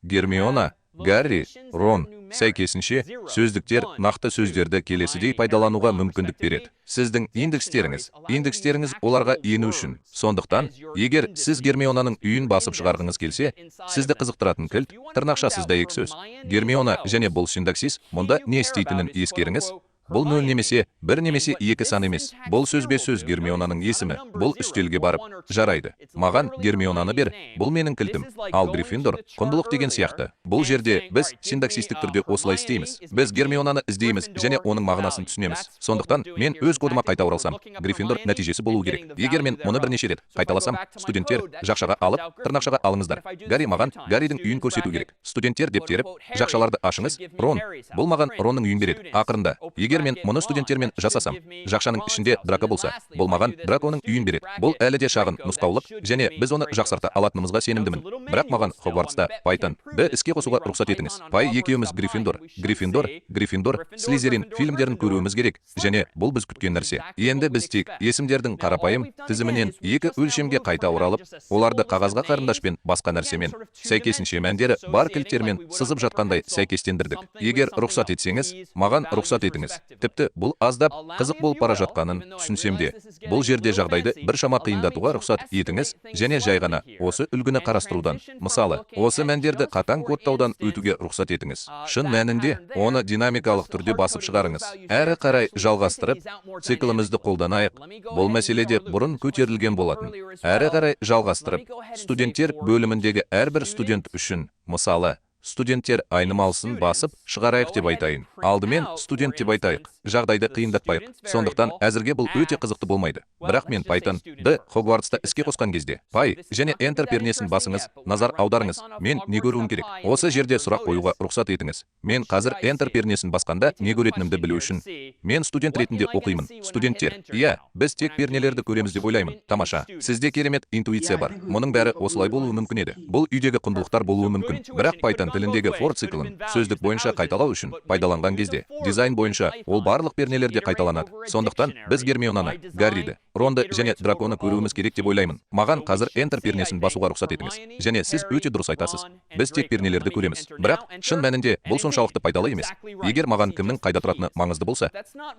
Гермиона, Гарри, Рон. Сәйкесінше, сөздіктер нақты сөздерді келесідей пайдалануға мүмкіндік береді. Сіздің индекстеріңіз оларға ену үшін. Сондықтан, егер сіз Гермионаның үйін басып шығарғыңыз келсе, сізді қызықтыратын кілт тырнақшасыз дәйек сөз. Гермиона және бұл синтаксис мұнда не істейтінін ескеріңіз. Бұл 0 немесе 1 немесе 2 сан емес. Бұл сөзбе сөз Гермионаның есімі. Бұл үстелге барып, жарайды. Маған Гермионаны бер. Бұл менің кілтім. Ал Гриффиндор құндылық деген сияқты. Бұл жерде біз синтаксистік түрде осылай істейміз. Біз Гермионаны іздейміз және оның мағынасын түсінеміз. Сондықтан мен өз кодыма қайта оралсам, Гриффиндор нәтижесі болуы керек. Егер мен мұны бірнеше рет қайталасам, студенттер жақшаға алып, тырнақшаға алыңыздар. Гарри маған Гарридің үйін көрсету керек. Студенттер деп теріп, жақшаларды ашыңыз. Рон. Бұл маған Ронның үйін береді. Ақырында, егер мен мұны студенттермен жасасам, жақшаның ішінде Драко болса, бұл маған Драконың үйін береді. Бұл әлі де шағын нұсқаулық және біз оны жақсарта алатынымызға сенімдімін. Бірақ маған Хогвартста Python Б іске қосуға рұқсат етіңіз. Пай екеуміз Гриффиндор, Слизерин фильмдерін көруіміз керек және бұл біз күткен нәрсе. Енді біз тек есімдердің қарапайым тізімінен екі өлшемге қайта оралып, оларды қағазға қарындашпен басқа нәрсемен, сәйкесінше мәндері бар кілттермен сызып жатқандай сәйкестендірдік. Егер рұқсат етсеңіз, маған рұқсат етіңіз. Тіпті бұл аздап қызық болып бара жатқанын түсінсем де, бұл жерде жағдайды біршама қиындатуға рұқсат етіңіз және жай ғана осы үлгіні қарастырудан, мысалы, осы мәндерді қатаң кодтаудан өтуге рұқсат етіңіз. Шын мәнінде оны динамикалық түрде басып шығарыңыз. Әрі қарай жалғастырып, циклімізді қолданайық. Бұл мәселеде бұрын көтерілген болатын. Әрі қарай жалғастырып, студенттер бөліміндегі әрбір студент үшін, мысалы, студенттер айнымалысын басып шығарайық деп айтайын. Алдымен студент деп айтайық, жағдайды қиындатпайық. Сондықтан әзірге бұл өте қызықты болмайды. Бірақ мен Python-ды Хогвартста іске қосқан кезде, Py және Enter пернесін басыңыз, назар аударыңыз. Мен не көруім керек? Осы жерде сұрақ қоюға рұқсат етіңіз. Мен қазір Enter пернесін басқанда не көретінімді білу үшін. Мен студент ретінде оқимын. Студенттер, иә, біз тек пернелерді көреміз деп ойлаймын. Тамаша. Сізде керемет интуиция бар. Мұның бәрі осылай болуы мүмкін еді. Бұл үйдегі құндылықтар болуы мүмкін. Бірақ Python тіліндегі for циклын сөздік бойынша қайталау үшін пайдаланған кезде, дизайн бойынша ол барлық пернелерде қайталанады. Сондықтан біз Гермионаны, Гарриді, Ронды және Драконы көруіміз керек деп ойлаймын. Маған қазір Enter пернесін басуға рұқсат етіңіз. Және сіз өте дұрыс айтасыз. Біз тек пернелерді көреміз. Бірақ шын мәнінде бұл соншалықты пайдалы емес. Егер маған кімнің қайда тұратыны маңызды болса,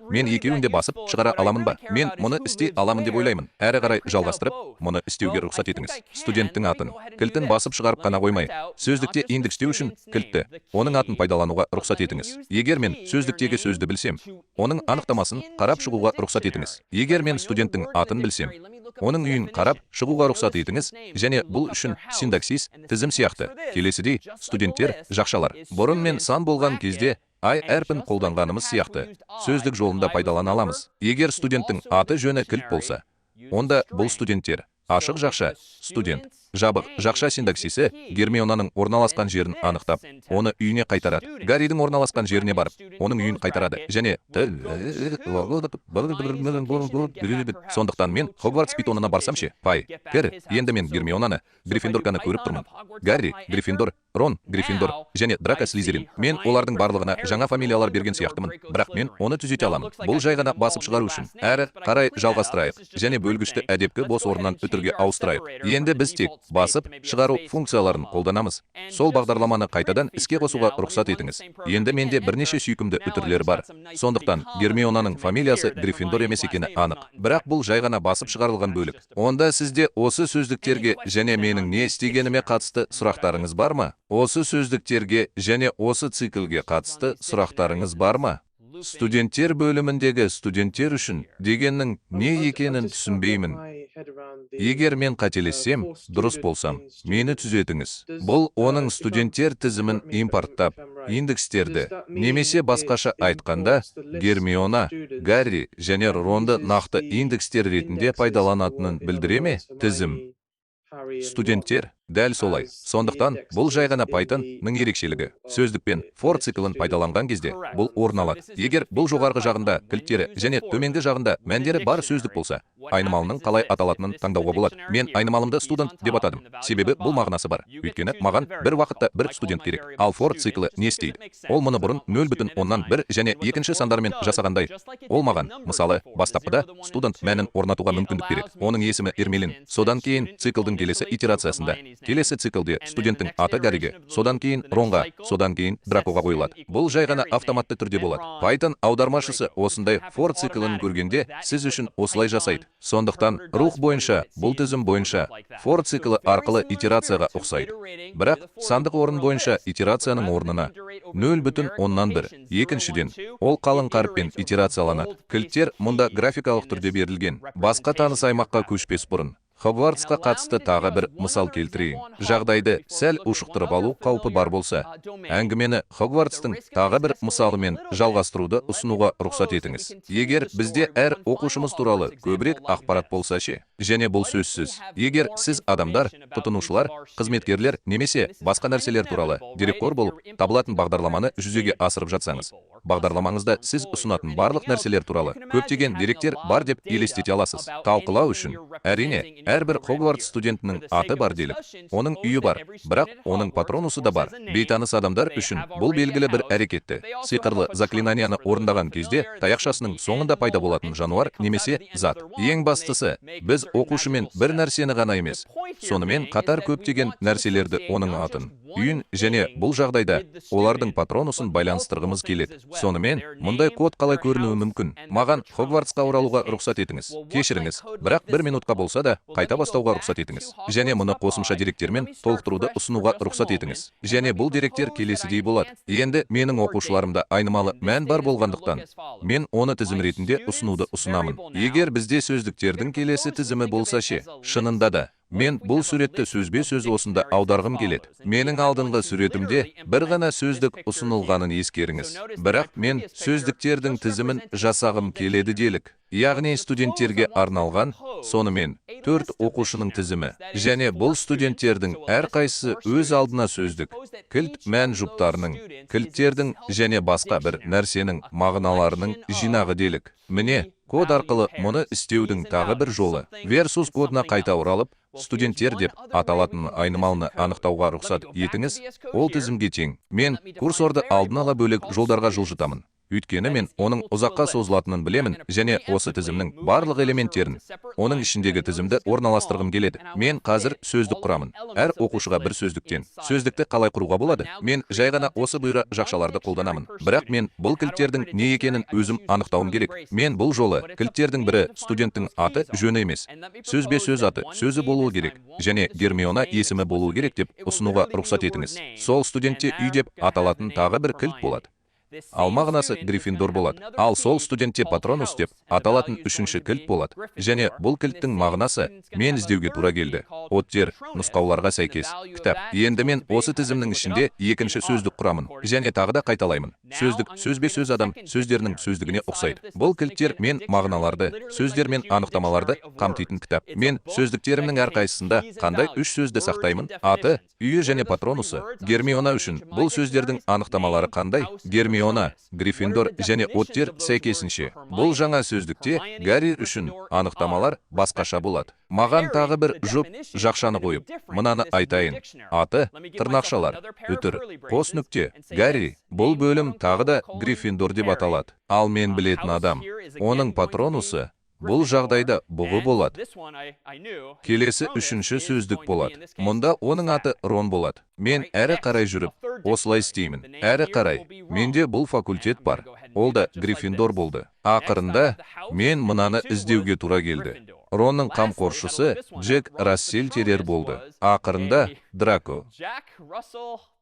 мен екеуін де басып шығара аламын ба? Мен мұны істей аламын деп ойлаймын. Әрі қарай жалғастырып, мұны істеуге рұқсат етіңіз. Студенттің атын, кілтін басып шығарып қана қоймай, сөздікте индекстеу үшін кілтті, оның атын пайдалануға рұқсат етіңіз. Егер мен сөздіктегі сөзді білсем, оның анықтамасын қарап шығуға рұқсат етіңіз. Егер мен студенттің атын білсем, оның үйін қарап шығуға рұқсат етіңіз, және бұл үшін синтаксис, тізім сияқты. Келесідей, студенттер, жақшалар. Бұрын мен сан болған кезде ай әрпін қолданғанымыз сияқты сөздік жолында пайдалана аламыз. Егер студенттің аты жөні кілт болса, онда бұл студенттер, ашық жақша, студент. Жабық жақша синтаксисі Гермионаның орналасқан жерін анықтап, оны үйіне қайтарады. Гарридің орналасқан жеріне барып, оның үйін қайтарады. Және сондықтан мен Хогвартс питонына барсам ше, Py, кір, енді мен Гермионаны, Гриффиндорканы көріп тұрмын. Гарри, Гриффиндор, Рон, Гриффиндор, және Драко Слизерин. Мен олардың барлығына жаңа фамилиялар берген сияқтымын, бірақ мен оны түзете аламын. Бұл жай ғана басып шығару үшін. Әрі қарай жалғастырайық, және бөлгішті әдепкі бос орнынан үтірге ауыстырайық. Енді біз тек басып шығару функцияларын қолданамыз. Сол бағдарламаны қайтадан іске қосуға рұқсат етіңіз. Енді менде бірнеше сүйкімді үтірлер бар. Сондықтан Гермионаның фамилиясы Гриффиндор емес екені анық. Бірақ бұл жай ғана басып шығарылған бөлік. Онда сізде осы сөздіктерге және менің не істегеніме қатысты сұрақтарыңыз бар ма? Осы сөздіктерге және осы циклге қатысты сұрақтарыңыз бар ма? Студенттер бөліміндегі студенттер үшін дегеннің не екенін түсінбеймін. Егер мен қателессем, дұрыс болсам, мені түзетіңіз. Бұл оның студенттер тізімін импорттап, индекстерді, немесе басқаша айтқанда, Гермиона, Гарри және Ронды нақты индекстер ретінде пайдаланатынын білдіре ме? Тізім. Студенттер, дәл солай. Сондықтан, бұл жай ғана Python-ның ерекшелігі. Сөздікпен for циклын пайдаланған кезде, бұл орын алады. Егер бұл жоғарғы жағында кілттері және төменгі жағында мәндері бар сөздік болса, айнымалының қалай аталатынын таңдауға болады. Мен айнымалымды студент деп атадым. Себебі бұл мағынасы бар. Өйткені маған бір уақытта бір студент керек. Ал for циклы не істейді? Ол мұны бұрын 0,1 және екінші сандармен жасағандай. Ол маған, мысалы, бастапқыда студент мәнін орнатуға мүмкіндік береді. Оның есімі Эрмелин. Содан кейін циклдың келесі итерациясында, келесі циклде студенттің аты Гарриге, содан кейін Ронға, содан кейін Дракоға қойылады. Бұл жай ғана автоматты түрде болады. Python аудармашысы осындай for циклын көргенде сіз үшін осылай жасайды. Сондықтан, рух бойынша, бұл тізім бойынша, for циклы арқылы итерацияға ұқсайды. Бірақ, сандық орын бойынша итерацияның орнына 0,1. Екіншіден, ол қалың қаріппен итерацияланады. Кілттер мұнда графикалық түрде берілген. Басқа таныс аймаққа көшпес бұрын. Хогвартсқа қатысты тағы бір мысал келтірейін. Жағдайды сәл ушықтырып алу қаупі бар болса, әңгімені Хогвартстың тағы бір мысалымен жалғастыруды ұсынуға рұқсат етіңіз. Егер бізде әр оқушымыз туралы көбірек ақпарат болса ше, және бұл сөзсіз. Егер сіз адамдар, тұтынушылар, қызметкерлер немесе басқа нәрселер туралы дерекқор болып табылатын бағдарламаны жүзеге асырып жатсаңыз, бағдарламаңызда сіз ұсынатын барлық нәрселер туралы көптеген деректер бар деп елестете аласыз. Талқылау үшін, әрине, әрбір Хогвартс студентінің аты бар делік. Оның үйі бар, бірақ оның патронусы да бар. Бейтаныс адамдар үшін бұл белгілі бір әрекетті. Сиқырлы заклинанияны орындаған кезде таяқшасының соңында пайда болатын жануар немесе зат. Ең бастысы, біз оқушымен бір нәрсені ғана емес, сонымен қатар көптеген нәрселерді оның атын, үйін және бұл жағдайда олардың патронусын байланыстырғымыз келеді. Сонымен, мұндай код қалай көрінуі мүмкін? Маған Хогвартсқа оралуға рұқсат етіңіз. Кешіріңіз, бірақ 1 минутқа болса да қайта бастауға рұқсат етіңіз. Және мұны қосымша деректермен толықтыруды ұсынуға рұқсат етіңіз. Және бұл деректер келесідей болады. Енді менің оқушыларымда айнымалы мән бар болғандықтан, мен оны тізім ретінде ұсынуды ұсынамын. Егер бізде сөздіктердің келесі тізім тізімі болса ше, шынында да. Мен бұл суретті сөзбе-сөз осында аударғым келеді. Менің алдыңғы суретімде бір ғана сөздік ұсынылғанын ескеріңіз. Бірақ мен сөздіктердің тізімін жасағым келеді делік. Яғни студенттерге арналған, сонымен 4 оқушының тізімі. Және бұл студенттердің әрқайсысы өз алдына сөздік, кілт мән жұптарының, кілттердің және басқа бір нәрсенің мағыналарының жинағы делік. Міне, код арқылы мұны істеудің тағы бір жолы. Versus кодына қайта оралып, студенттер деп аталатын айнымалыны анықтауға рұқсат етіңіз, ол тізімге тең. Мен курсорды алдын ала бөлек жолдарға жылжытамын. Өйткені мен оның ұзаққа созылатынын білемін және осы тізімнің барлық элементтерін, оның ішіндегі тізімді орналастырғым келеді. Мен қазір сөздік құрамын. Әр оқушыға бір сөздіктен. Сөздікті қалай құруға болады? Мен жай ғана осы бұйра жақшаларды қолданамын. Бірақ мен бұл кілттердің не екенін өзім анықтауым керек. Мен бұл жолы кілттердің бірі студенттің аты жөні емес. Сөзбе-сөз аты сөзі болуы керек және Гермиона есімі болуы керек деп ұсынуға рұқсат етіңіз. Сол студентте үй деп аталатын тағы бір кілт болады. Ал мағынасы Гриффиндор болады. Ал сол студентте Патронус деп аталатын үшінші кілт болады. Және бұл кілттің мағынасы мен іздеуге тура келді. Оттер нұсқауларға сәйкес. Кітап. Енді мен осы тізімнің ішінде екінші сөздік құрамын. Және тағы да қайталаймын. Сөздік, сөзбе-сөз адам сөздерінің сөздігіне ұқсайды. Бұл кілттер мен мағыналарды, сөздер мен анықтамаларды қамтитын кітап. Мен сөздіктерімнің әрқайсысында қандай үш сөзді сақтаймын? Аты, үйі және Патронусы. Гермиона үшін бұл сөздердің анықтамалары қандай? Гермиона, Гриффиндор және Оттер сәйкесінше. Бұл жаңа сөздікте Гарри үшін анықтамалар басқаша болады. Маған тағы бір жұп жақшаны қойып, мынаны айтайын. Аты тырнақшалар, үтір, қос нүкте. Гарри, бұл бөлім тағы да Гриффиндор деп аталады. Ал мен білетін адам, оның Патронусы бұл жағдайда бұғы болады. Келесі үшінші сөздік болады. Мұнда оның аты Рон болады. Мен әрі қарай жүріп, осылай істеймін. Әрі қарай, менде бұл факультет бар. Ол да Гриффиндор болды. Ақырында мен мынаны іздеуге тура келді. Ронның қамқоршысы Джек Расселл Терьер болды. Ақырында Драко.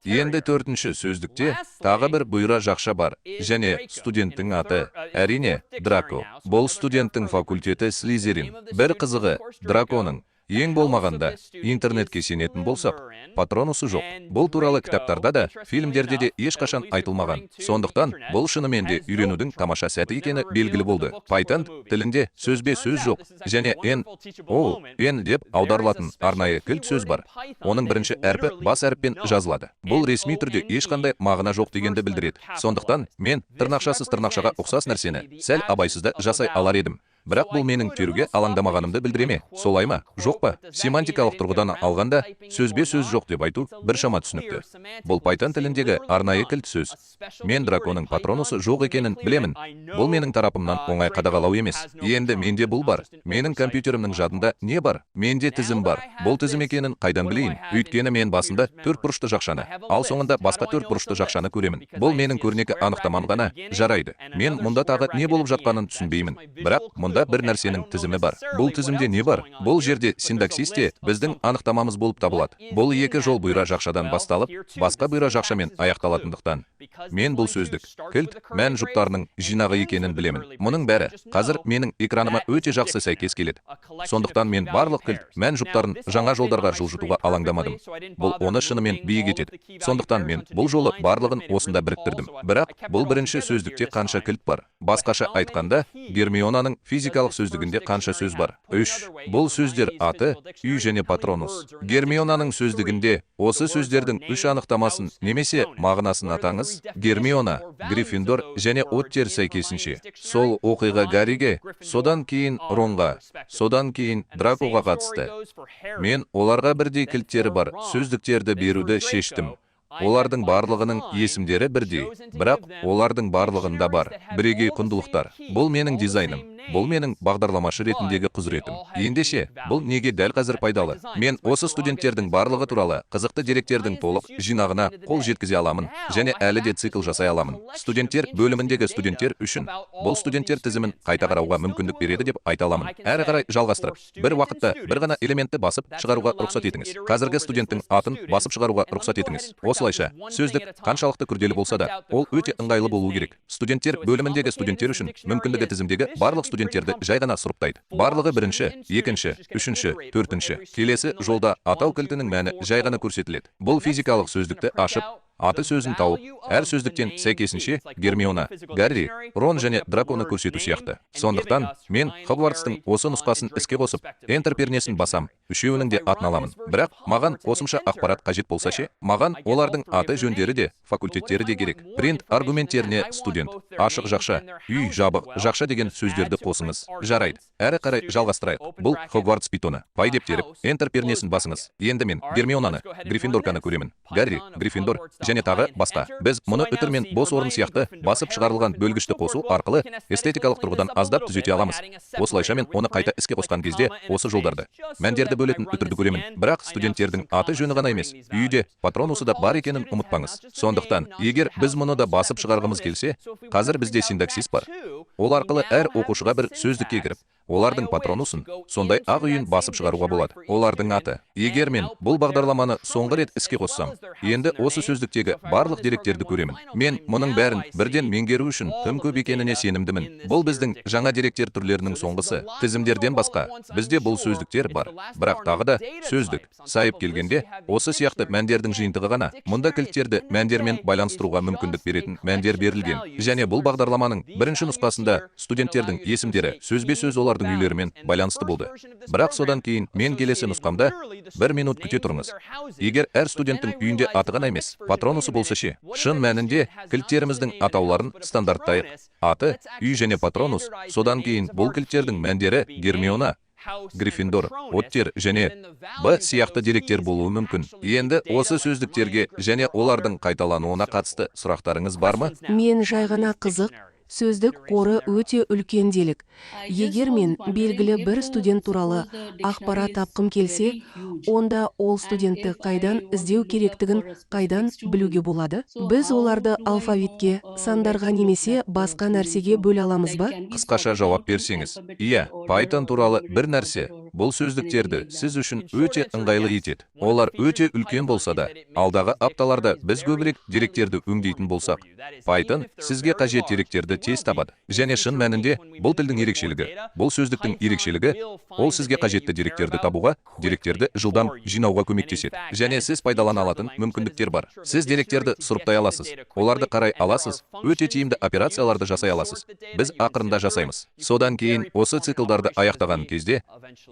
Енді төртінші сөздікте тағы бір бұйра жақша бар. Және студенттің аты, әрине, Драко. Бұл студенттің факультеті Слизерин. Бір қызығы, Драконың. Ең болмағанда, интернетке сенетін болсақ, Патронусы жоқ. Бұл туралы кітаптарда да, фильмдерде де ешқашан айтылмаған. Сондықтан, бұл шынымен де үйренудің тамаша сәті екені белгілі болды. Python тілінде сөзбе-сөз жоқ. Және N деп аударылатын арнайы кілт сөз бар. Оның бірінші әрпі бас әріппен жазылады. Бұл ресми түрде ешқандай мағына жоқ дегенді білдіреді. Сондықтан, мен тырнақшасыз тырнақшаға ұқсас нәрсені сәл абайсызда жасай алар едім. Бірақ бұл менің теруге алаңдамағанымды білдіре ме? Солай ма? Жоқ па? Семантикалық тұрғыдан алғанда, сөзбе-сөз жоқ деп айту біршама түсінікті. Бұл Python тіліндегі арнайы кілт сөз. Мен Драконың Патронусы жоқ екенін білемін. Бұл менің тарапымнан оңай қадағалау емес. Енді менде бұл бар. Менің компьютерімнің жадында не бар? Менде тізім бар. Бұл тізім екенін қайдан білейін? Өйткені мен басында төрт бұрышты жақшаны, ал соңында басқа төрт бұрышты жақшаны көремін. Бұл менің көрнекі анықтамам ғана жарайды. Мен мұнда тағы не болып жатқанын түсінбеймін. Бірақ мұнда бір нәрсенің тізімі бар. Бұл тізімде не бар? Бұл жерде синтаксисте біздің анықтамамыз болып табылады. Бұл екі жол бұйра жақшадан басталып, басқа бұйра жақшамен аяқталатындықтан. Мен бұл сөздік, кілт, мән жұптарының жинағы екенін білемін. Мұның бәрі қазір менің экраныма өте жақсы сәйкес келеді. Сондықтан мен барлық кілт, мән жұптарын жаңа жолдарға жылжытуға алаңдамадым. Бұл оны шынымен биік етеді. Сондықтан мен бұл жолы барлығын осында біріктірдім. Бірақ бұл бірінші сөздікте қанша кілт бар? Басқаша айтқанда, Гермионаның физикалық сөздігінде қанша сөз бар? 3. Бұл сөздер аты, үй және Патронус. Гермионаның сөздігінде осы сөздердің үш анықтамасын немесе мағынасын атаңыз. Гермиона, Гриффиндор және Оттер сәйкесінше. Сол оқиға Гарриге, содан кейін Ронға, содан кейін Дракоға қатысты. Мен оларға бірдей кілттері бар сөздіктерді беруді шештім. Олардың барлығының есімдері бірдей, бірақ олардың барлығында бар бірегей құндылықтар. Бұл менің дизайным. Бұл менің бағдарламашы ретіндегі құзыретім. Ендеше, бұл неге дәл қазір пайдалы? Мен осы студенттердің барлығы туралы қызықты деректердің толық жинағына қол жеткізе аламын және әлі де цикл жасай аламын. Студенттер бөліміндегі студенттер үшін бұл студенттер тізімін қайта қарауға мүмкіндік береді деп айта аламын. Әрі қарай жалғастырып, бір уақытта бір ғана элементті басып шығаруға рұқсат етіңіз. Қазіргі студенттің атын басып шығаруға рұқсат етіңіз. Осылайша, сөздік қаншалықты күрделі болса да, ол өте ыңғайлы болуы керек. Студенттер бөліміндегі студенттер үшін мүмкіндігі тізімдегі барлық студенттерді жай ғана сұрыптайды. Барлығы бірінші, екінші, үшінші, төртінші. Келесі жолда атау кілтінің мәні жай ғана көрсетіледі. Бұл физикалық сөздікті ашып, аты сөзін тауып, әр сөздіктен сәйкесінше Гермиона, Гарри, Рон және Драконы көрсету сияқты. Сондықтан, мен Хогвартстың осы нұсқасын іске қосып, Enter пернесін басам, үшеуінің де атын аламын. Бірақ маған қосымша ақпарат қажет болса ше, маған олардың аты жөндері де, факультеттері де керек. Принт аргументтеріне студент, ашық жақша, үй жабық жақша деген сөздерді қосыңыз. Жарайды. Әрі қарай жалғастырайық. Бұл Хогвартс питоны. Пай деп теріп, Enter пернесін басыңыз. Енді мен Гермионаны, Гриффиндорканы көремін. Гарри, Гриффиндор және тағы басқа. Біз мұны үтір мен бос орын сияқты басып шығарылған бөлгішті қосу арқылы эстетикалық тұрғыдан аздап түзете аламыз. Осылайша мен оны қайта іске қосқан кезде осы жолдарды, мәндерді бөлетін үтірді көремін. Бірақ студенттердің аты жөні ғана емес, үйде патронусы да бар екенін ұмытпаңыз. Сондықтан, егер біз мұны да басып шығарғымыз келсе, қазір бізде синтаксис бар. Ол арқылы әр оқушыға бір сөздікке кіріп, олардың патронусын, сондай ақ үйін басып шығаруға болады. Олардың аты. Егер мен бұл бағдарламаны соңғы рет іске қоссам, енді осы сөздіктегі барлық деректерді көремін. Мен мұның бәрін бірден меңгеру үшін тым көп екеніне сенімдімін. Бұл біздің жаңа деректер түрлерінің соңғысы. Тізімдерден басқа, бізде бұл сөздіктер бар. Бірақ тағы да сөздік сайып келгенде, осы сияқты мәндердің жиынтығы ғана. Мұнда кілттерді мәндермен байланыстыруға мүмкіндік беретін мәндер берілген. Және бұл бағдарламаның бірінші нұсқасында студенттердің есімдері сөзбе-сөз олардың үйлерімен байланысты болды. Бірақ содан кейін мен келесі нұсқамда 1 минут күте тұрыңыз. Егер әр студенттің үйінде аты ғана емес, патронусы болса ше, шын мәнінде кілттеріміздің атауларын стандарттайық. Аты, үй және патронус, содан кейін бұл кілттердің мәндері Гермиона, Гриффиндор, Оттер және Б сияқты деректер болуы мүмкін. Енді осы сөздіктерге және олардың қайталануына қатысты сұрақтарыңыз бар ма? Мен жай ғана қызық. Сөздік қоры өте үлкен делік. Егер мен белгілі бір студент туралы ақпарат тапқым келсе, онда ол студентті қайдан іздеу керектігін қайдан білуге болады? Біз оларды алфавитке, сандарға немесе басқа нәрсеге бөле аламыз ба? Қысқаша жауап берсеңіз. Иә, Python туралы бір нәрсе. Бұл сөздіктерді сіз үшін өте ыңғайлы етеді. Олар өте үлкен болса да, алдағы апталарда біз көбірек деректерді өңдейтін болсақ, Python сізге қажет деректерді тез табады. Және шын мәнінде бұл тілдің ерекшелігі, бұл сөздіктің ерекшелігі, ол сізге қажетті деректерді табуға, деректерді жылдам жинауға көмектеседі. Және сіз пайдалана алатын мүмкіндіктер бар. Сіз деректерді сұрыптай аласыз, оларды қарай аласыз, өте тиімді операцияларды жасай аласыз. Біз ақырында жасаймыз. Содан кейін осы циклдарды аяқтаған кезде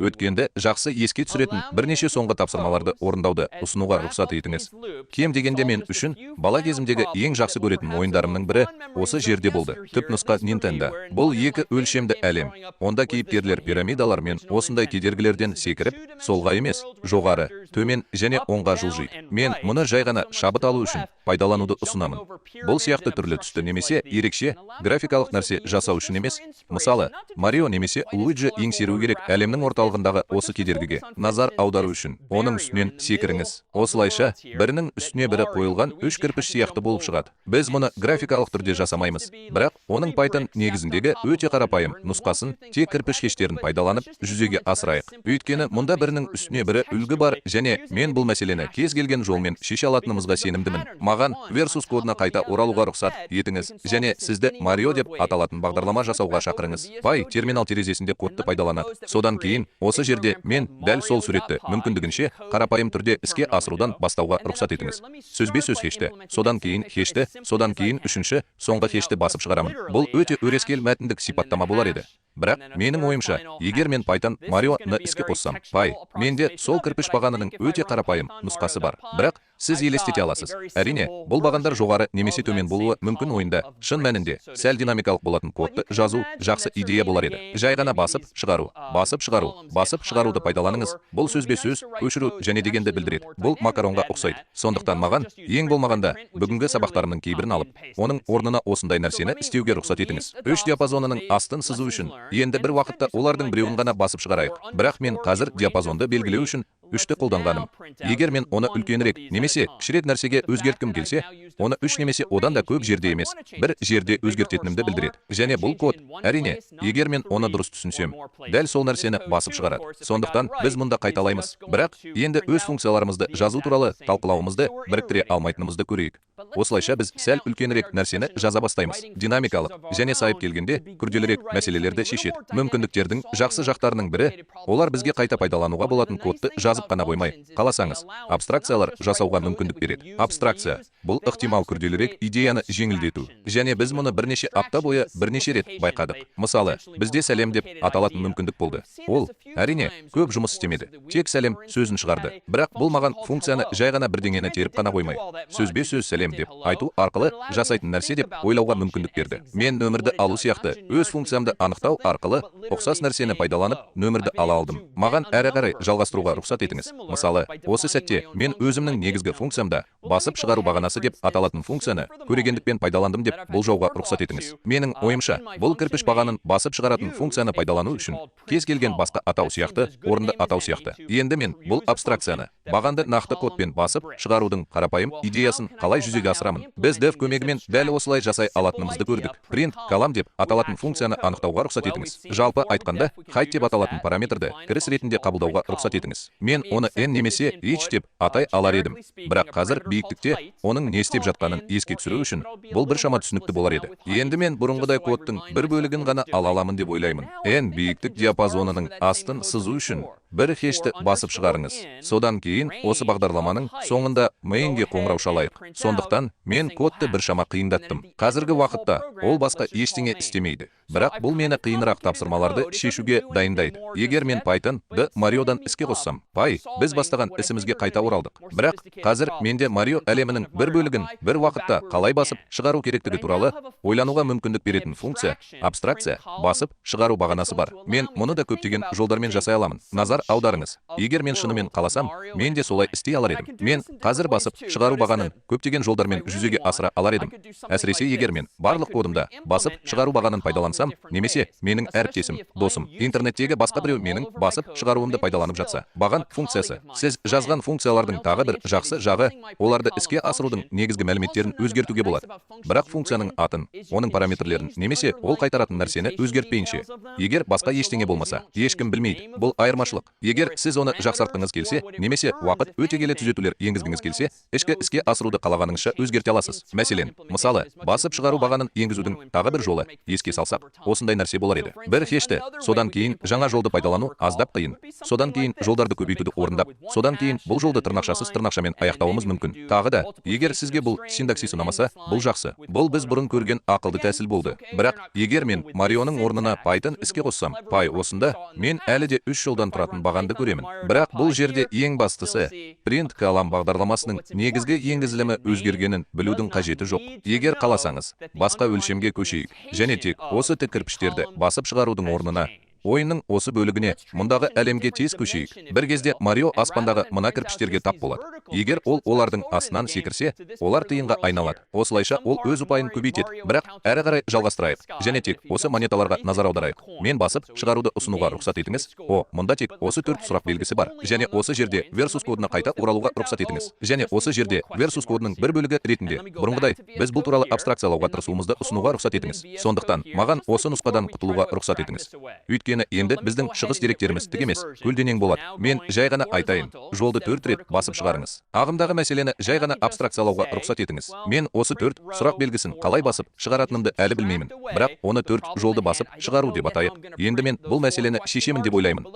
өткенді жақсы еске түсіретін бірнеше соңғы тапсырмаларды орындауды ұсынуға рұқсат етіңіз. Кем дегенде мен үшін бала кезімдегі ең жақсы көретін ойындарымның бірі осы жерде болды. Түпнұсқа Nintendo. Бұл екі өлшемді әлем. Онда кейіпкерлер пирамидалар мен осындай кедергілерден секіріп, солға емес, жоғары, төмен және оңға жылжиды. Мен мұны жай ғана шабыт алу үшін пайдалануды ұсынамын. Бұл сияқты түрлі түсті немесе ерекше графикалық нәрсе жасау үшін емес. Мысалы, Марио немесе Луиджи еңсеру керек әлемнің орталығындағы осы кедергіге назар аудару үшін оның үстінен секіріңіз. Осылайша, бірінің үстіне бірі қойылған 3 кірпіш сияқты болып шығады. Біз мұны графикалық түрде жасамаймыз. Бірақ оның Python негізіндегі өте қарапайым нұсқасын тек кірпіш кештерін пайдаланып жүзеге асырайық. Өйткені мұнда бірінің үстіне бірі үлгі бар және мен бұл мәселені кез келген жолмен шеше алатынымызға сенімдімін. Маған Versus кодына қайта оралуға рұқсат етіңіз және сізді Марио деп аталатын бағдарлама жасауға шақырыңыз. Пай терминал терезесінде кодты пайдаланады. Содан кейін осы жерде мен дәл сол суретті мүмкіндігінше қарапайым түрде іске асырудан бастауға рұқсат етіңіз. Сөзбе-сөз хешті, содан кейін хешті, содан кейін үшінші, соңғы хешті басып шығарамын. Бұл өте өрескел мәтіндік сипаттама болар еді. Бірақ менің ойымша, егер мен Python Mario-ны іске қоссам, менде сол кірпіш бағанының өте қарапайым нұсқасы бар. Бірақ сіз елестете аласыз. Әрине, бұл бағандар жоғары немесе төмен болуы мүмкін ойында. Шын мәнінде, сәл динамикалық болатын кодты жазу жақсы идея болар еді. Жай ғана басып, шығару, басып шығаруды пайдаланыңыз. Бұл сөзбе-сөз, көшіру және дегенді білдіреді. Бұл макаронға ұқсайды. Сондықтан маған, ең болмағанда, бүгінгі сабақтарымның кейбірін алып, оның орнына осындай нәрсені істеуге рұқсат етіңіз. 3 диапазонының астын сызу үшін, енді бір уақытта олардың біреуін ғана басып шығарайық. Бірақ мен қазір диапазонды белгілеу үшін 3-ті қолданғаным. Егер мен оны үлкенірек немесе кішірек нәрсеге өзгерткім келсе, оны 3 немесе одан да көп жерде емес, бір жерде өзгертетінімді білдіреді. Және бұл код, әрине, егер мен оны дұрыс түсінсем, дәл сол нәрсені басып шығарады. Сондықтан біз мұнда қайталаймыз. Бірақ енді өз функцияларымызды жазу туралы талқылауымызды біріктіре алмайтынымызды көрейік. Осылайша біз сәл үлкенірек нәрсені жаза бастаймыз. Динамикалық және сайып келгенде күрделірек мәселелерді шешеді. Мүмкіндіктердің жақсы жақтарының бірі, олар бізге қайта пайдалануға болатын кодты жазып қана қоймай, қаласаңыз, абстракциялар жасауға мүмкіндік береді. Абстракция бұл ықтимал күрделірек идеяны жеңілдету. Және біз мұны бірнеше апта бойы бірнеше рет байқадық. Мысалы, бізде сәлем деп аталатын мүмкіндік болды. Ол, әрине, көп жұмыс істемеді. Тек сәлем сөзін шығарды. Бірақ бұл маған функцияны жай ғана бірдеңені теріп қана қоймай, сөзбе сөз сәлем деп айту арқылы жасайтын нәрсе деп ойлауға мүмкіндік берді. Мен нөмірді алу сияқты өз функциямды анықтау арқылы ұқсас нәрсені пайдаланып нөмірді ала алдым. Маған әрі қарай жалғастыруға рұқсат етіңіз. Мысалы, осы сәтте мен өзімнің негізгі функциямда басып шығару бағанасы деп аталатын функцияны көрегендікпен пайдаландым деп болжауға рұқсат етіңіз. Менің ойымша, бұл кірпіш бағанын басып шығаратын функцияны пайдалану үшін кез келген басқа атау сияқты, орынды атау сияқты. Енді мен бұл абстракцияны, бағанды нақты кодпен басып шығарудың қарапайым идеясын қалай жүзеге асырамын. Біз def көмегімен дәл осылай жасай алатынымызды көрдік. Print коллам деп аталатын функцияны анықтауға рұқсат етіңіз. Жалпы айтқанда, height деп аталатын параметрді кіріс ретінде қабылдауға рұқсат етіңіз. Мен оны n немесе h деп атай алар едім. Бірақ қазір биіктікте оның не істеп жатқанын еске түсіру үшін бұл біршама түсінікті болар еді. Енді мен бұрынғыдай кодтың бір бөлігін ғана ала аламын деп ойлаймын. n биіктік диапазонының астын сызу үшін бір хешті басып шығарыңыз. Содан кейін осы бағдарламаның соңында mainге қоңырау шалайық. Сондықтан мен кодты біршама қиындаттым. Қазіргі уақытта ол басқа ештеңе істемейді. Бірақ бұл мені қиынырақ тапсырмаларды шешуге дайындайды. Егер мен Python-ды Mario'дан іске қоссам, біз бастаған ісімізге қайта оралдық. Бірақ қазір менде Mario әлемінің бір бөлігін бір уақытта қалай басып шығару керектігі туралы ойлануға мүмкіндік беретін функция, абстракция, басып шығару бағанасы бар. Мен мұны да көптеген жолдармен жасай аламын. Назар аударыңыз. Егер мен шынымен қаласам, мен де солай істей алар едім. Мен қазір басып шығару бағанын көптеген жолдармен жүзеге асыра алар едім. Әсіресе егер мен барлық кодымда басып шығару бағанын пайдалансам, немесе менің әріптесім, досым, интернеттегі басқа біреу менің басып шығаруымды пайдаланып жатса. Баған функциясы. Сіз жазған функциялардың тағы бір жақсы жағы, оларды іске асырудың негізгі мәліметтерін өзгертуге болады. Бірақ функцияның атын, оның параметрлерін, немесе ол қайтаратын нәрсені өзгертпейінше, егер басқа ештеңе болмаса, ешкім білмейді. Бұл айырмашылық. Егер сіз оны жақсартқыңыз келсе, немесе уақыт өте келе түзетулер енгізгіңіз келсе, ішкі іске асыруды қалағаныңызша өзгерте аласыз. Мәселен, мысалы, басып шығару бағанын енгізудің тағы бір жолы, еске салсақ, осындай нәрсе болар еді. Бір хешті, содан кейін жаңа жолды пайдалану аздап қиын. Содан кейін жолдарды көбейтуді орындап, содан кейін бұл жолды тырнақшасыз тырнақшамен аяқтауымыз мүмкін. Тағы да, егер сізге бұл синтаксис ұнамаса, бұл жақсы. Бұл біз бұрын көрген ақылды тәсіл болды. Бірақ егер мен Mario'ның орнына Python іске қоссам, Py осында, мен әлі де 3 жолдан тұратын бағанды көремін. Бірақ бұл жерде ең бастысы, print коллам бағдарламасының негізгі енгізілімі өзгергенін білудің қажеті жоқ. Егер қаласаңыз, басқа өлшемге көшейік, және тек осы тік кірпіштерді басып шығарудың орнына ойынның осы бөлігіне, мұндағы әлемге тез көшейік. Бір кезде Mario аспандағы мына кірпіштерге тап болады. Егер ол олардың астынан секірсе, олар тиынға айналады. Осылайша ол өз ұпайын көбейтеді. Бірақ әрі қарай жалғастырайық. Және тек осы монеталарға назар аударайық. Мен басып шығаруды ұсынуға рұқсат етіңіз. Мұнда тек осы 4 сұрақ белгісі бар. Және осы жерде versus кодына қайта оралуға рұқсат етіңіз. Және осы жерде versus кодының бір бөлігі ретінде, бұрынғыдай, біз бұл туралы абстракциялауға тырысуымызды ұсынуға рұқсат етіңіз. Сондықтан, маған осы нұсқадан құтылуға рұқсат етіңіз. Өйткені енді біздің шығыс деректеріміз тік емес, көлденең болады. Мен жай ғана айтайын, жолды 4 рет басып шығарыңыз. Ағымдағы мәселені жай ғана абстракциялауға рұқсат етіңіз. Мен осы 4 сұрақ белгісін қалай басып шығаратынымды әлі білмеймін. Бірақ оны 4 жолды басып шығару деп атайық. Енді мен бұл мәселені шешемін деп ойлаймын.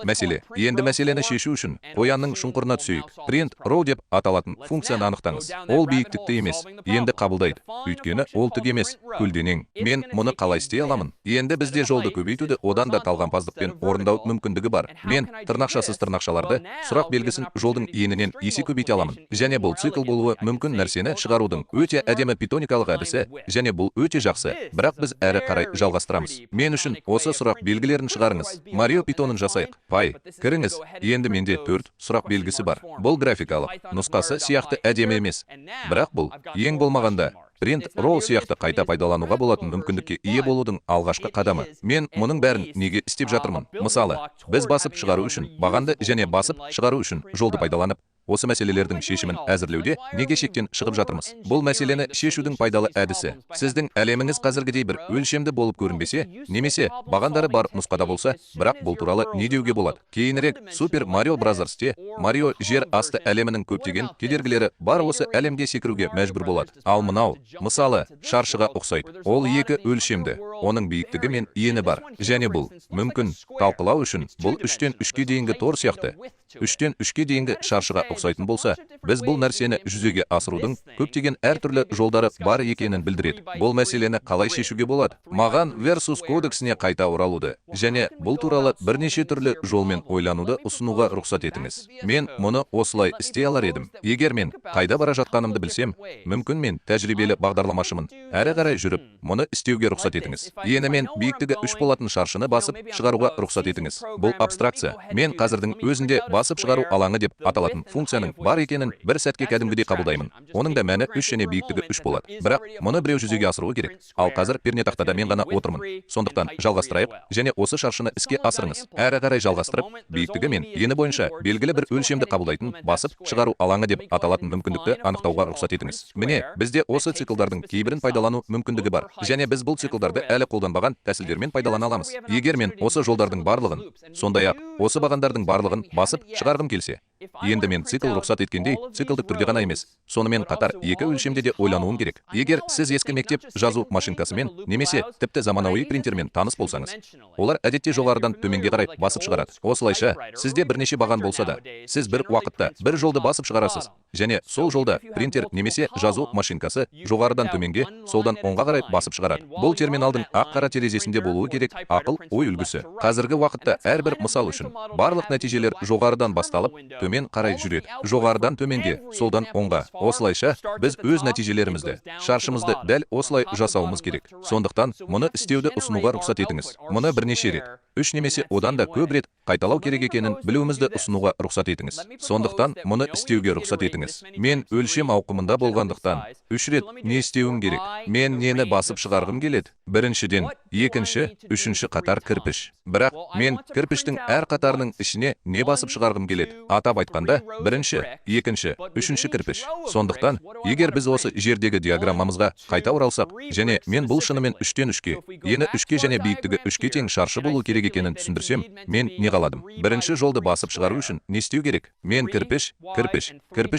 Енді мәселені шешу үшін қоянның шұңқырына түсейік. Print row деп аталатын функцияны анықтаңыз. Ол биіктікті емес, енді қабылдайды. Өйткені ол тік емес, көлденең. Мен мұны қалай істей аламын? Енді бізде жолды көбейтуді одан да талғампаздықпен орындау мүмкіндігі бар. Мен тырнақшасыз тырнақшаларды сұрақ белгісін жолдың енінен есе көбейте аламын. Және бұл цикл болуы мүмкін нәрсені шығарудың өте әдемі питоникалық әдісі, және бұл өте жақсы. Бірақ біз әрі қарай жалғастырамыз. Мен үшін осы сұрақ белгілерін шығарыңыз. Mario питонын жасайық. Py, кіріңіз. Енді менде 4 сұрақ белгісі бар. Бұл графикалық нұсқасы сияқты әдемі емес. Бірақ бұл ең болмағанда Print Roll сияқты қайта пайдалануға болатын мүмкіндікке ие болудың алғашқы қадамы. Мен мұның бәрін неге істеп жатырмын? Мысалы, біз басып шығару үшін, бағанды және басып шығару үшін жолды пайдаланып, осы мәселелердің шешімін әзірлеуде неге шектен шығып жатырмыз? Бұл мәселені шешудің пайдалы әдісі. Сіздің әлеміңіз қазіргідей бір өлшемді болып көрінбесе, немесе бағандары бар нұсқада болса, бірақ бұл туралы не деуге болады? Кейінірек Super Mario Bros.-те Марио жер асты әлемінің көптеген кедергілері бар осы әлемге секіруге мәжбүр болады. Ал мынау, мысалы, шаршыға ұқсайды. Ол екі өлшемді, оның биіктігі мен ені бар. Және бұл мүмкін талқылау үшін бұл 3-тен 3-ке дейінгі тор сияқты 3-тен 3-ке дейінгі шаршыға ұқсайтын болса, біз бұл нәрсені жүзеге асырудың көптеген әртүрлі жолдары бар екенін білдіреді. Бұл мәселені қалай шешуге болады? Маған Versus кодексіне қайта оралуды және бұл туралы бірнеше түрлі жолмен ойлануды ұсынуға рұқсат етіңіз. Мен мұны осылай істей алар едім. Егер мен қайда бара жатқанымды білсем, мүмкін мен тәжірибелі бағдарламашымын. Әрі қарай жүріп, мұны істеуге рұқсат етіңіз. Ені мен биіктігі 3 болатын шаршыны басып шығаруға рұқсат етіңіз. Бұл абстракция. Мен қазірдің өзінде басып шығару алаңы деп аталатын функцияның бар екенін бір сәтке кәдімгідей қабылдаймын. Оның да мәні 3 және биіктігі 3 болады. Бірақ мұны біреу жүзеге асыруы керек. Ал қазір пернетақтада мен ғана отырмын. Сондықтан жалғастырайық және осы шаршыны іске асырыңыз. Әрі қарай жалғастырып, биіктігі мен ені бойынша белгілі бір өлшемді қабылдайтын басып шығару алаңы деп аталатын мүмкіндікті анықтауға рұқсат етіңіз. Міне, бізде осы циклдардың кейбірін пайдалану мүмкіндігі бар. Және біз бұл циклдарды әлі қолданбаған тәсілдермен пайдалана аламыз. Егер мен осы жолдардың барлығын, сондай-ақ осы бағандардың барлығын басып шығарғым келсе, енді мен цикл рұқсат еткендей, циклдік түрде ғана емес, сонымен қатар екі өлшемде де ойлануым керек. Егер сіз ескі мектеп жазу машинкасымен немесе тіпті заманауи принтермен таныс болсаңыз, олар әдетте жоғарыдан төменге қарай басып шығарады. Осылайша, сізде бірнеше баған болса да, сіз бір уақытта бір жолды басып шығарасыз. Және сол жолда принтер немесе жазу машинкасы жоғарыдан төменге, солдан оңға қарай басып шығарады. Бұл терминалдың ақ-қара терезесінде болуы керек ақыл ой үлгісі. Қазіргі уақытта әрбір мысал үшін барлық нәтижелер жоғарыдан басталып, төмен қарай жүреді. Жоғарыдан төменге, солдан оңға. Осылайша, біз өз нәтижелерімізді, шаршымызды дәл осылай жасауымыз керек. Сондықтан, мұны істеуді ұсынуға рұқсат етіңіз. Мұны бірнеше рет, 3 немесе одан да көп рет қайталау керек екенін білуімізді ұсынуға рұқсат етіңіз. Сондықтан, мұны істеуге рұқсат етіңіз. Мен өлшем ауқымында болғандықтан, 3 рет не істеуім керек? Мен нені басып шығарғым келеді? Біріншіден, екінші, үшінші қатар кірпіш. Бірақ мен кірпіштің әр қатарының ішіне не басып шығарғым келеді? Атап айтқанда, бірінші, екінші, үшінші кірпіш. Сондықтан, егер біз осы жердегі диаграммамызға қайта оралсақ, және мен бұл шынымен 3-тен 3-ке, ені 3-ке және биіктігі 3-ке тең шаршы болу керек екенін түсіндірсем, мен не қаладым? Бірінші жолды басып шығару үшін не істеу керек? Мен кірпіш